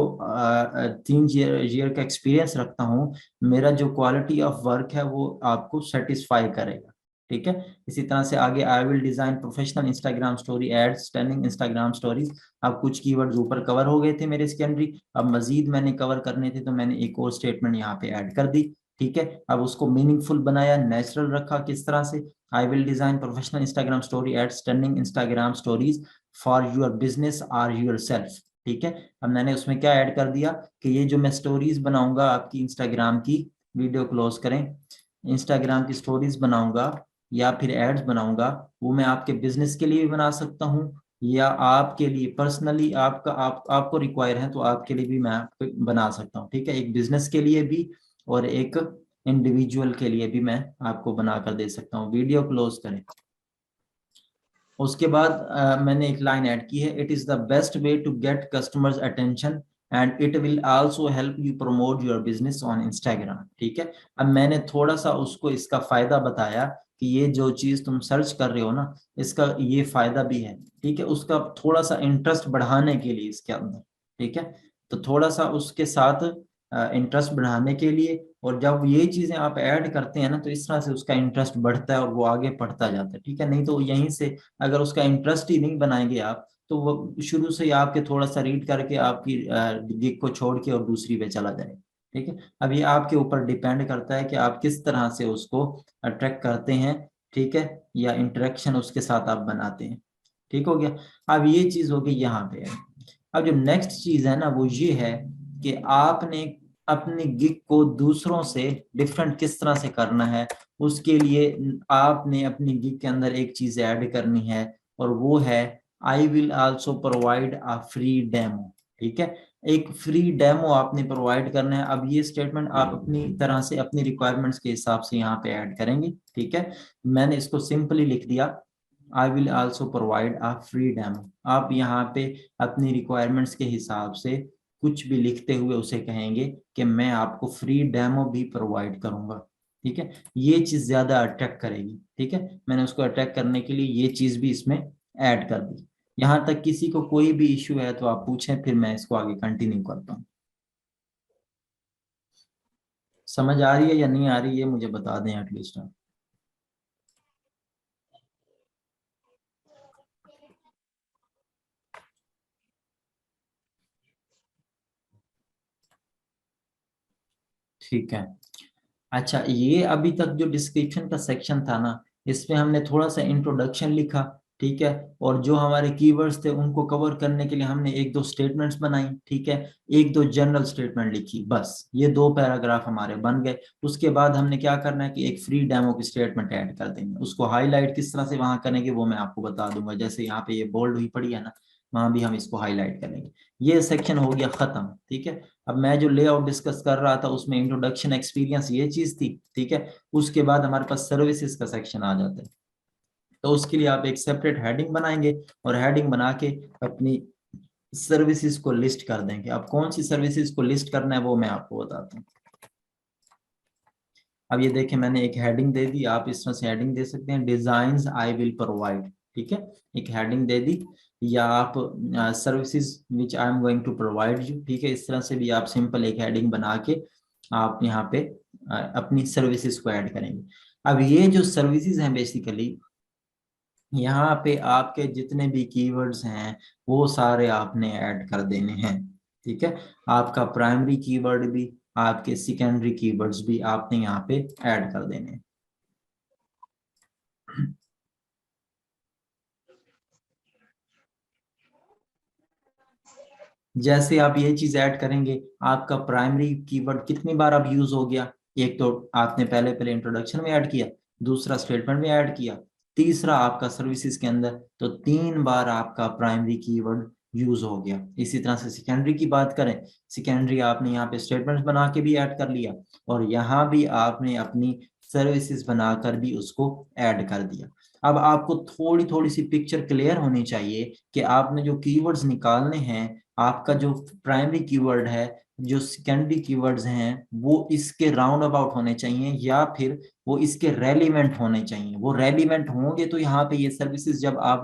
3 year का एक्सपीरियंस रखता हूँ, मेरा जो क्वालिटी ऑफ वर्क है वो आपको सेटिस्फाई करेगा। ठीक है। इसी तरह से आगे, I will design professional Instagram story ads stunning Instagram stories. अब कुछ कीवर्ड्स ऊपर कवर हो गए थे मेरे सेकेंडरी, अब मजीद मैंने कवर करने थे तो मैंने एक और स्टेटमेंट यहाँ पे ऐड कर दी। ठीक है। अब उसको मीनिंगफुल बनाया, नेचुरल रखा। किस तरह से, I will design professional Instagram story at stunning Instagram stories for your business or yourself। ठीक है। अब मैंने उसमें क्या ऐड कर दिया कि ये जो मैं स्टोरीज बनाऊंगा आपकी इंस्टाग्राम की, वीडियो क्लोज करें, इंस्टाग्राम की स्टोरीज बनाऊंगा या फिर एड्स बनाऊंगा, वो मैं आपके बिजनेस के लिए भी बना सकता हूँ या आपके लिए पर्सनली आपको रिक्वायर है तो आपके लिए भी मैं बना सकता हूँ। ठीक है। एक बिजनेस के लिए भी और एक इंडिविजुअल के लिए भी मैं आपको बनाकर दे सकता हूँ। वीडियो क्लोज करें। उसके बाद मैंने एक लाइन ऐड की है, it is the best way to get customers attention and it will also help you promote your business on Instagram. ठीक है। अब मैंने थोड़ा सा उसको इसका फायदा बताया कि ये जो चीज तुम सर्च कर रहे हो ना, इसका ये फायदा भी है। ठीक है। उसका थोड़ा सा इंटरेस्ट बढ़ाने के लिए इसके अंदर। ठीक है। तो थोड़ा सा उसके साथ इंटरेस्ट बढ़ाने के लिए, और जब ये चीजें आप ऐड करते हैं ना, तो इस तरह से उसका इंटरेस्ट बढ़ता है और वो आगे बढ़ता जाता है। ठीक है। नहीं तो यहीं से अगर उसका इंटरेस्ट ही नहीं बनाएंगे आप, तो वो शुरू से ही आपके थोड़ा सा रीड करके आपकी गिग को छोड़ के और दूसरी पे चला जाए। ठीक है। अब ये आपके ऊपर डिपेंड करता है कि आप किस तरह से उसको अट्रैक्ट करते हैं। ठीक है। या इंटरेक्शन उसके साथ आप बनाते हैं। ठीक हो गया। अब ये चीज होगी यहाँ पे। अब जो नेक्स्ट चीज है ना, वो ये है कि आपने अपनी गिग को दूसरों से डिफरेंट किस तरह से करना है। उसके लिए आपने अपनी गिग के अंदर एक चीज ऐड करनी है, और वो है I will also provide a free demo. ठीक है। एक फ्री डेमो आपने प्रोवाइड करना है। अब ये स्टेटमेंट आप अपनी तरह से अपनी रिक्वायरमेंट्स के हिसाब से यहाँ पे ऐड करेंगे। ठीक है। मैंने इसको सिंपली लिख दिया, I will also provide a free demo. आप यहाँ पे अपनी रिक्वायरमेंट्स के हिसाब से कुछ भी लिखते हुए उसे कहेंगे कि मैं आपको फ्री डेमो भी प्रोवाइड करूंगा। ठीक है। ये चीज ज्यादा अट्रैक्ट करेगी। ठीक है। मैंने उसको अट्रैक्ट करने के लिए ये चीज भी इसमें ऐड कर दी। यहाँ तक किसी को कोई भी इश्यू है तो आप पूछें, फिर मैं इसको आगे कंटिन्यू करता हूँ। समझ आ रही है या नहीं आ रही है मुझे बता दें एटलीस्ट आप। ठीक है। अच्छा, ये अभी तक जो डिस्क्रिप्शन का सेक्शन था ना, इसमें हमने थोड़ा सा इंट्रोडक्शन लिखा, ठीक है, और जो हमारे कीवर्ड्स थे उनको कवर करने के लिए हमने एक दो स्टेटमेंट्स बनाई, ठीक है, एक दो जनरल स्टेटमेंट लिखी, बस ये दो पैराग्राफ हमारे बन गए। उसके बाद हमने क्या करना है कि एक फ्री डेमो की स्टेटमेंट ऐड कर देंगे, उसको हाईलाइट किस तरह से वहां करेंगे वो मैं आपको बता दूंगा, जैसे यहाँ पे ये बोल्ड हुई पड़ी है ना, वहां भी हम इसको हाईलाइट करेंगे। ये सेक्शन हो गया खत्म, ठीक है। अब मैं जो लेआउट डिस्कस कर रहा था उसमें इंट्रोडक्शन एक्सपीरियंस ये चीज थी, ठीक है। उसके बाद हमारे पास सर्विसेज का सेक्शन आ जाता है, तो उसके लिए आप एक सेपरेट हेडिंग बनाएंगे और हेडिंग बना के अपनी सर्विसेज को लिस्ट कर देंगे। अब कौन सी सर्विसेज को लिस्ट करना है वो मैं आपको बताता हूँ। अब ये देखें, मैंने एक हेडिंग दे दी, आप इस तरह से हेडिंग दे सकते हैं, डिजाइन्स आई विल प्रोवाइड, ठीक है, एक हेडिंग दे दी, या आप services which I am going to provide you, ठीक है, इस तरह से भी आप सिंपल एक हेडिंग बना के आप यहाँ पे अपनी सर्विसेज को ऐड करेंगे। अब ये जो सर्विसेज हैं बेसिकली, यहाँ पे आपके जितने भी कीवर्ड्स हैं वो सारे आपने ऐड कर देने हैं, ठीक है। आपका प्राइमरी कीवर्ड भी, आपके सेकेंडरी कीवर्ड्स भी आपने यहाँ पे ऐड कर देने हैं। जैसे आप ये चीज ऐड करेंगे, आपका प्राइमरी कीवर्ड कितनी बार अब यूज हो गया, एक तो आपने पहले पहले इंट्रोडक्शन में ऐड किया, दूसरा स्टेटमेंट में ऐड किया, तीसरा आपका सर्विसेज के अंदर, तो 3 बार आपका प्राइमरी कीवर्ड यूज हो गया। इसी तरह से सेकेंडरी की बात करें, सेकेंडरी आपने यहाँ पे स्टेटमेंट बना के भी ऐड कर लिया, और यहाँ भी आपने अपनी सर्विसेज बनाकर भी उसको ऐड कर दिया। अब आपको थोड़ी थोड़ी सी पिक्चर क्लियर होनी चाहिए कि आपने जो कीवर्ड्स निकालने हैं, आपका जो प्राइमरी कीवर्ड है, जो सेकेंडरी कीवर्ड्स हैं, वो इसके राउंड अबाउट होने चाहिए या फिर वो इसके रेलिवेंट होने चाहिए। वो रेलिवेंट होंगे तो यहाँ पे ये सर्विसेज जब आप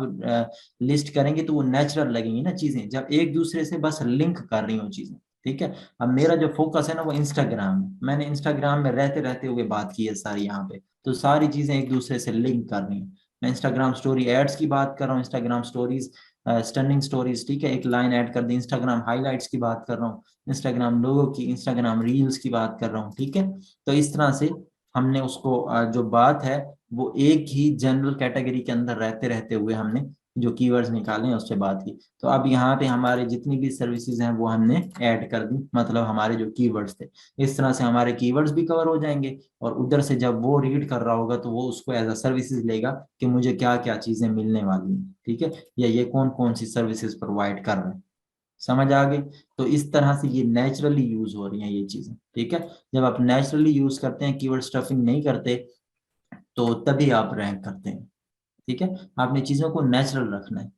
लिस्ट करेंगे तो वो नेचुरल लगेंगी ना चीजें, जब एक दूसरे से बस लिंक कर रही हो चीजें, ठीक है। अब मेरा जो फोकस है ना वो इंस्टाग्राम है, मैंने इंस्टाग्राम में रहते रहते हुए बात की है सारी यहाँ पे, तो सारी चीजें एक दूसरे से लिंक कर रही हैं। मैं इंस्टाग्राम स्टोरी एड्स की बात कर रहा हूँ, इंस्टाग्राम स्टोरीज, स्टनिंग स्टोरीज, ठीक है, एक लाइन ऐड कर दी, इंस्टाग्राम हाइलाइट्स की बात कर रहा हूँ, इंस्टाग्राम लोगो की, इंस्टाग्राम रील्स की बात कर रहा हूँ, ठीक है। तो इस तरह से हमने उसको जो बात है वो एक ही जनरल कैटेगरी के अंदर रहते रहते हुए हमने जो कीवर्ड्स निकाले हैं उससे बात की। तो अब यहाँ पे हमारे जितनी भी सर्विसेज हैं वो हमने ऐड कर दी, मतलब हमारे जो कीवर्ड्स थे, इस तरह से हमारे कीवर्ड्स भी कवर हो जाएंगे, और उधर से जब वो रीड कर रहा होगा तो वो उसको एज अ सर्विसेज लेगा कि मुझे क्या क्या चीजें मिलने वाली हैं, ठीक है, या ये कौन कौन सी सर्विसेज प्रोवाइड कर रहे हैं। समझ आ गई? तो इस तरह से ये नेचुरली यूज हो रही हैं ये चीजें, ठीक है। जब आप नेचुरली यूज करते हैं, कीवर्ड स्टफिंग नहीं करते, तो तभी आप रैंक करते हैं, ठीक है। आपने चीजों को नेचुरल रखना है।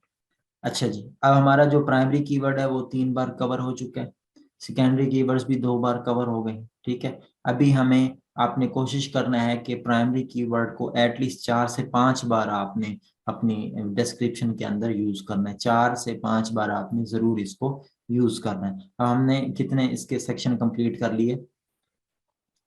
अच्छा जी, अब हमारा जो प्राइमरी कीवर्ड है वो 3 बार कवर हो चुका है, सेकेंडरी कीवर्ड्स भी 2 बार कवर हो गए, ठीक है। अभी हमें आपने कोशिश करना है कि प्राइमरी कीवर्ड को एटलीस्ट 4 से 5 बार आपने अपनी डिस्क्रिप्शन के अंदर यूज करना है, 4 से 5 बार आपने जरूर इसको यूज करना है। अब हमने कितने इसके सेक्शन कंप्लीट कर लिए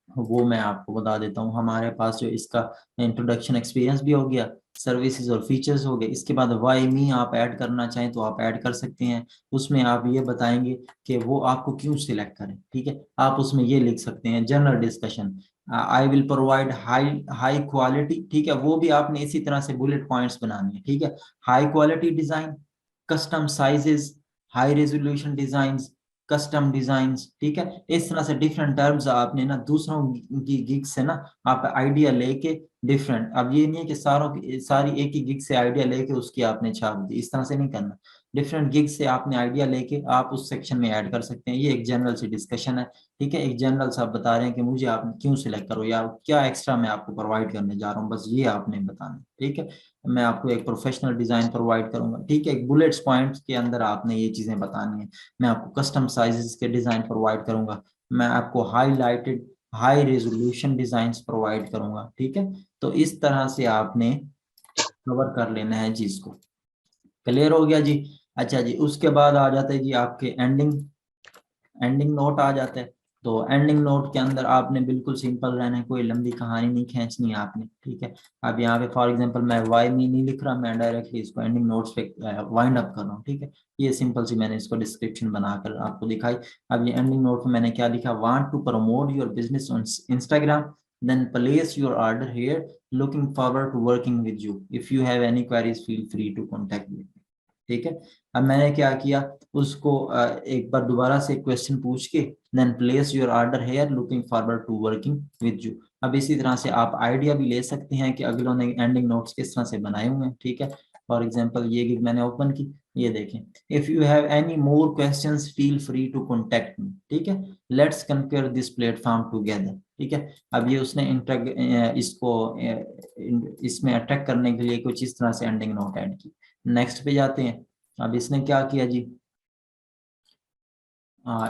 वो मैं आपको बता देता हूँ। हमारे पास जो इसका इंट्रोडक्शन एक्सपीरियंस भी हो गया, सर्विसेज और फीचर्स हो गए, इसके बाद वाई मी आप ऐड करना चाहें तो आप ऐड कर सकते हैं। उसमें आप ये बताएंगे कि वो आपको क्यों सिलेक्ट करें, ठीक है। आप उसमें ये लिख सकते हैं general discussion, I will provide high high quality, ठीक है, वो भी आपने इसी तरह से बुलेट पॉइंट्स बनाने हैं, ठीक है। High quality design, custom sizes, high resolution design, custom designs, ठीक है। इस तरह से डिफरेंट टर्म्स आपने ना दूसरों की गिग से ना आप आइडिया लेके डिफरेंट, अब ये नहीं है कि सारों की सारी एक ही गिग से आइडिया लेके उसकी आपने छाप दी, इस तरह से नहीं करना। डिफरेंट गिग से आपने आइडिया लेके आप उस सेक्शन में ऐड कर सकते हैं। ये एक जनरल सी डिस्कशन है, ठीक है, एक जनरल सा आप बता रहे हैं कि मुझे आप क्यों सिलेक्ट करो या क्या एक्स्ट्रा मैं आपको प्रोवाइड करने जा रहा हूँ, बस ये आपने बताना है, ठीक है। मैं आपको एक प्रोफेशनल डिजाइन प्रोवाइड करूंगा, ठीक है, एक बुलेट्स पॉइंट्स के अंदर आपने ये चीजें बतानी है। मैं आपको कस्टम साइजेस के डिजाइन प्रोवाइड करूंगा, मैं आपको highlighted high resolution designs provide करूंगा, ठीक है। तो इस तरह से आपने कवर कर लेना है चीज को। क्लियर हो गया जी? अच्छा जी, उसके बाद आ जाते हैं जी आपके एंडिंग एंडिंग नोट आ जाता है। तो एंडिंग नोट के अंदर आपने बिल्कुल सिंपल रहना है, कोई लंबी कहानी नहीं खींचनी है आपने, ठीक है। अब यहाँ पे फॉर एग्जांपल मैं वाई मी नहीं लिख रहा, मैं डायरेक्टली इसको एंडिंग नोट्स पे वाइंड अप कर रहा हूँ, ठीक है। ये सिंपल सी मैंने इसको डिस्क्रिप्शन बनाकर आपको दिखाई। अब ये एंडिंग नोट में मैंने क्या लिखा, want to promote your business on Instagram, then place your order here, looking forward to working with you, if you have any queries feel free to contact me, ठीक है। अब मैंने क्या किया, उसको एक बार दोबारा से क्वेश्चन पूछ के then place your order here looking forward to working with you. अब इसी तरह से आप आइडिया भी ले सकते हैं कि अगलों ने एंडिंग नोट्स किस तरह से बनाए हुए हैं, ठीक है। फॉर एग्जांपल ये गिग मैंने ओपन की, ये देखें, if you have any more questions feel free to contact me, ठीक है, let's compare this platform together, ठीक है। अब ये उसने इसको इसमें अटैक करने के लिए कुछ इस तरह से एंडिंग नोट ऐड की। नेक्स्ट पे जाते हैं। अब इसने क्या किया जी,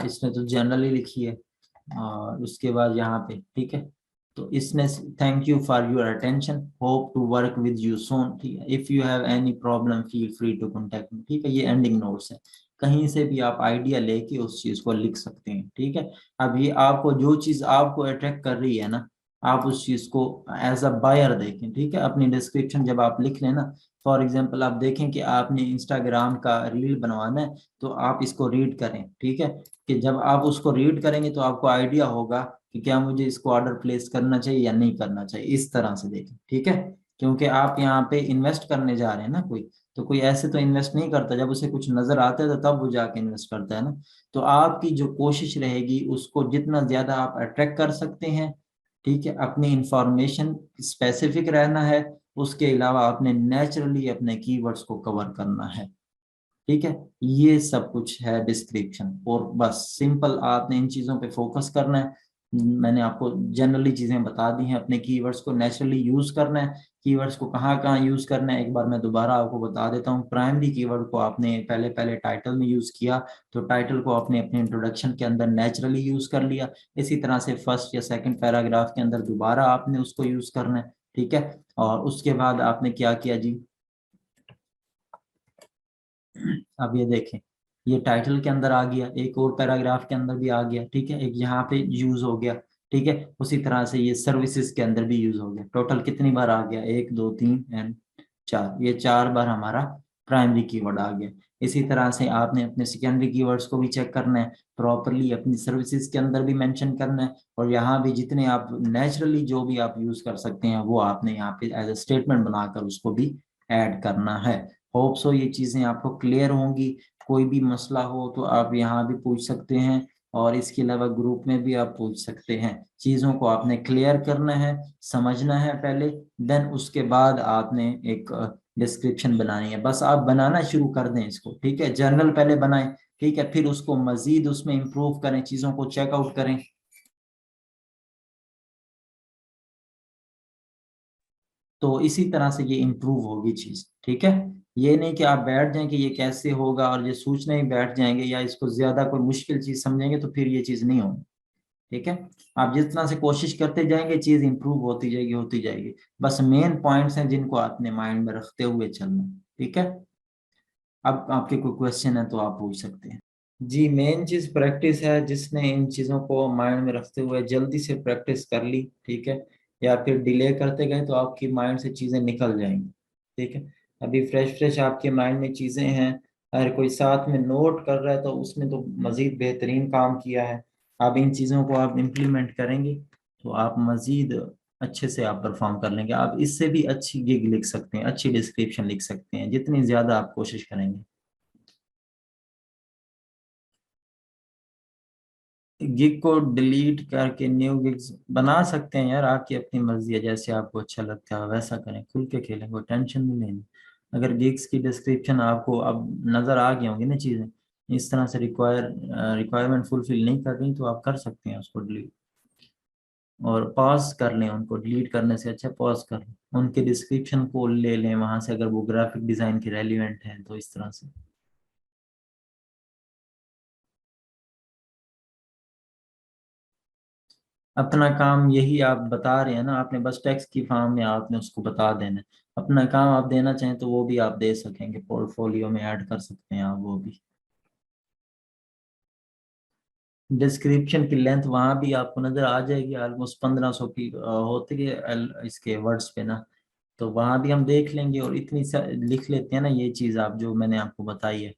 इसने तो जनरली लिखी है, और उसके बाद यहाँ पे, ठीक है, तो इसने thank you for your attention, hope to work with you soon, ठीक है, if you have any problem feel free to contact me, ठीक है। ये एंडिंग नोट्स है, कहीं से भी आप आइडिया लेके उस चीज को लिख सकते हैं, ठीक है। अब ये आपको जो चीज आपको अट्रैक्ट कर रही है ना, आप उस चीज को एज अ बायर देखें, ठीक है। अपनी डिस्क्रिप्शन जब आप लिख लेना, फॉर एग्जाम्पल आप देखें कि आपने इंस्टाग्राम का रील बनवाना है, तो आप इसको रीड करें, ठीक है, कि जब आप उसको रीड करेंगे तो आपको आइडिया होगा कि क्या मुझे इसको ऑर्डर प्लेस करना चाहिए या नहीं करना चाहिए, इस तरह से देखें, ठीक है। क्योंकि आप यहाँ पे इन्वेस्ट करने जा रहे हैं ना, कोई ऐसे तो इन्वेस्ट नहीं करता, जब उसे कुछ नजर आता है तो तब वो जाके इन्वेस्ट करता है ना। तो आपकी जो कोशिश रहेगी, उसको जितना ज्यादा आप अट्रैक्ट कर सकते हैं, ठीक है, अपनी इंफॉर्मेशन स्पेसिफिक रहना है, उसके अलावा आपने नेचुरली अपने कीवर्ड्स को कवर करना है, ठीक है। ये सब कुछ है डिस्क्रिप्शन, और बस सिंपल आपने इन चीजों पे फोकस करना है। मैंने आपको जनरली चीजें बता दी हैं, अपने कीवर्ड्स को नेचुरली यूज करना है। कीवर्ड्स को कहाँ कहाँ यूज करना है एक बार मैं दोबारा आपको बता देता हूँ। प्राइमरी कीवर्ड को आपने पहले पहले टाइटल में यूज किया, तो टाइटल को आपने अपने इंट्रोडक्शन के अंदर नेचुरली यूज कर लिया। इसी तरह से फर्स्ट या सेकंड पैराग्राफ के अंदर दोबारा आपने उसको यूज करना है, ठीक है। और उसके बाद आपने क्या किया जी, अब ये देखें, ये टाइटल के अंदर आ गया, एक और पैराग्राफ के अंदर भी आ गया, ठीक है, एक यहाँ पे यूज हो गया, ठीक है। उसी तरह से ये सर्विसेज के अंदर भी यूज हो गया। टोटल कितनी बार आ गया, 1 2 3 एंड 4, ये 4 बार हमारा प्राइमरी कीवर्ड आ गया। इसी तरह से आपने अपने सेकेंडरी कीवर्ड्स को भी चेक करना है, प्रॉपरली अपनी सर्विसेज के अंदर भी मेंशन करना है, और यहाँ भी जितने आप नेचुरली जो भी आप यूज कर सकते हैं वो आपने यहाँ पे एज ए स्टेटमेंट बनाकर उसको भी ऐड करना है। होप सो ये चीजें आपको क्लियर होंगी। कोई भी मसला हो तो आप यहाँ भी पूछ सकते हैं, और इसके अलावा ग्रुप में भी आप पूछ सकते हैं। चीजों को आपने क्लियर करना है, समझना है पहले, देन उसके बाद आपने एक डिस्क्रिप्शन बनानी है। बस आप बनाना शुरू कर दें इसको, ठीक है, जर्नल पहले बनाएं, ठीक है, फिर उसको मजीद उसमें इंप्रूव करें, चीजों को चेकआउट करें। तो इसी तरह से ये इम्प्रूव होगी चीज, ठीक है। ये नहीं कि आप बैठ जाएं कि ये कैसे होगा और ये सोचने ही बैठ जाएंगे, या इसको ज्यादा कोई मुश्किल चीज समझेंगे, तो फिर ये चीज नहीं होगी, ठीक है। आप जिस तरह से कोशिश करते जाएंगे चीज इंप्रूव होती जाएगी। बस मेन पॉइंट्स हैं जिनको आपने माइंड में रखते हुए चलना है, ठीक है। अब आपके कोई क्वेश्चन है तो आप पूछ सकते हैं। जी, मेन चीज प्रैक्टिस है। जिसने इन चीजों को माइंड में रखते हुए जल्दी से प्रैक्टिस कर ली, ठीक है, या फिर डिले करते गए, तो आपकी माइंड से चीजें निकल जाएंगी, ठीक है। अभी फ्रेश फ्रेश आपके माइंड में चीजें हैं, अगर कोई साथ में नोट कर रहा है तो उसने तो मजीद बेहतरीन काम किया है। अब इन चीजों को आप इम्प्लीमेंट करेंगे तो आप मजीद अच्छे से आप परफॉर्म कर लेंगे। आप इससे भी अच्छी गिग लिख सकते हैं, अच्छी डिस्क्रिप्शन लिख सकते हैं, जितनी ज्यादा आप कोशिश करेंगे। गिग को डिलीट करके न्यू गिग्स बना सकते हैं यार, आपकी अपनी मर्जी है, जैसे आपको अच्छा लगता है वैसा करें, खुल के खेलें, कोई टेंशन नहीं लेनी। अगर गिग्स की डिस्क्रिप्शन आपको अब नज़र आ गई होंगी ना चीज़ें, इस तरह से रिक्वायरमेंट फुलफिल नहीं कर रही, तो आप कर सकते हैं उसको डिलीट, और पॉज कर लें उनको। डिलीट करने से अच्छा पॉज कर लें, उनके डिस्क्रिप्शन को ले लें वहां से, अगर वो ग्राफिक डिज़ाइन के रेलिवेंट हैं तो इस तरह से। अपना काम यही आप बता रहे हैं ना, आपने बस टेक्स्ट की फॉर्म में आपने उसको बता देना है। अपना काम आप देना चाहें तो वो भी आप दे सकेंगे, पोर्टफोलियो में ऐड कर सकते हैं आप वो भी। डिस्क्रिप्शन की लेंथ वहां भी आपको नजर आ जाएगी, ऑलमोस्ट 1500 की होती है इसके वर्ड्स पे ना, तो वहां भी हम देख लेंगे और इतनी लिख लेते हैं ना ये चीज आप जो मैंने आपको बताई है,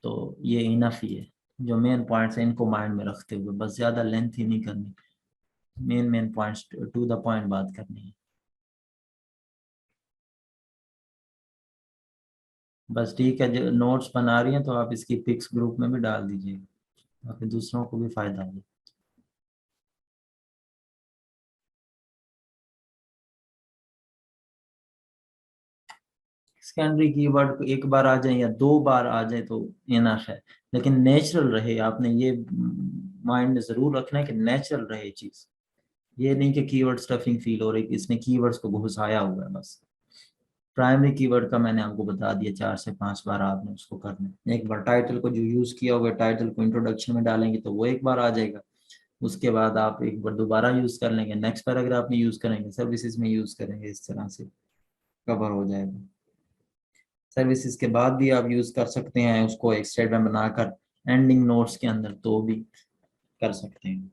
तो ये इनफ ही है। जो मेन पॉइंट्स हैं इनको माइंड में रखते हुए बस ज्यादा लेंथ ही नहीं करनी, main main points to the point बात करनी है बस। ठीक है, जो नोट्स बना रही हैं तो आप इसकी पिक्स ग्रुप में भी डाल दीजिए ताकि दूसरों को भी फायदा हो। सेकेंडरी कीवर्ड एक बार आ जाए या 2 बार आ जाए तो इनफ है, लेकिन नेचुरल रहे, आपने ये माइंड में जरूर रखना है कि नेचुरल रहे चीज, ये नहीं कि कीवर्ड स्टफिंग फील हो रही कि इसने कीवर्ड्स को घुसाया हुआ है बस। प्राइमरी कीवर्ड का मैंने आपको बता दिया, 4 से 5 बार आपने उसको करना है। एक बार टाइटल को जो यूज किया होगा टाइटल को इंट्रोडक्शन में डालेंगे तो वो एक बार आ जाएगा, उसके बाद आप एक बार दोबारा यूज कर लेंगे, नेक्स्ट पैराग्राफ में यूज करेंगे, सर्विसेज में यूज करेंगे, इस तरह से कवर हो जाएगा। सर्विसेज के बाद भी आप यूज कर सकते हैं उसको एक स्टेटमेंट बनाकर एंडिंग नोट्स के अंदर, तो भी कर सकते हैं।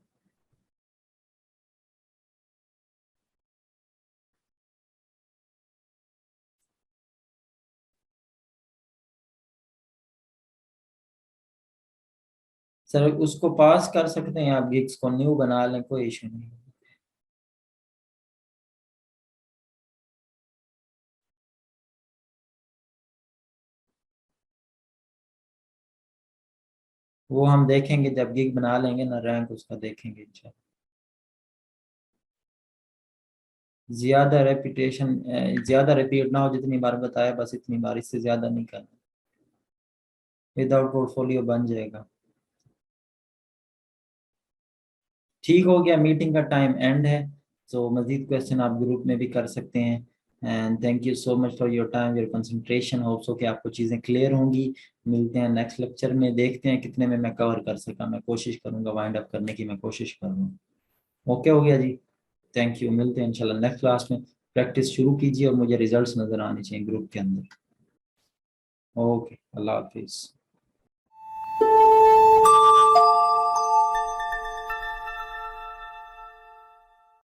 सर उसको पास कर सकते हैं आप, गिग्स को न्यू बना लें, कोई इशू नहीं। वो हम देखेंगे जब गिग बना लेंगे ना, रैंक उसका देखेंगे इंशाल्लाह। ज्यादा रेपिटेशन, ज्यादा रिपीट ना हो, जितनी बार बताया बस इतनी बार, इससे ज्यादा नहीं करना, विदाउट पोर्टफोलियो बन जाएगा। ठीक हो गया, मीटिंग का टाइम एंड है, तो मजीद क्वेश्चन आप ग्रुप में भी कर सकते हैं। And thank you so much for your time, your concentration, hope so कि आपको चीज़ें क्लियर होंगी। मिलते हैं नेक्स्ट लेक्चर में, देखते हैं कितने में मैं कवर कर सका, मैं कोशिश करूंगा वाइंड अप करने की, मैं कोशिश करूँगा। ओके हो गया जी, थैंक यू, मिलते हैं इंशाल्लाह नेक्स्ट क्लास में। प्रैक्टिस शुरू कीजिए और मुझे रिजल्ट्स नज़र आने चाहिए ग्रुप के अंदर। ओके, अल्लाह हाफिज़।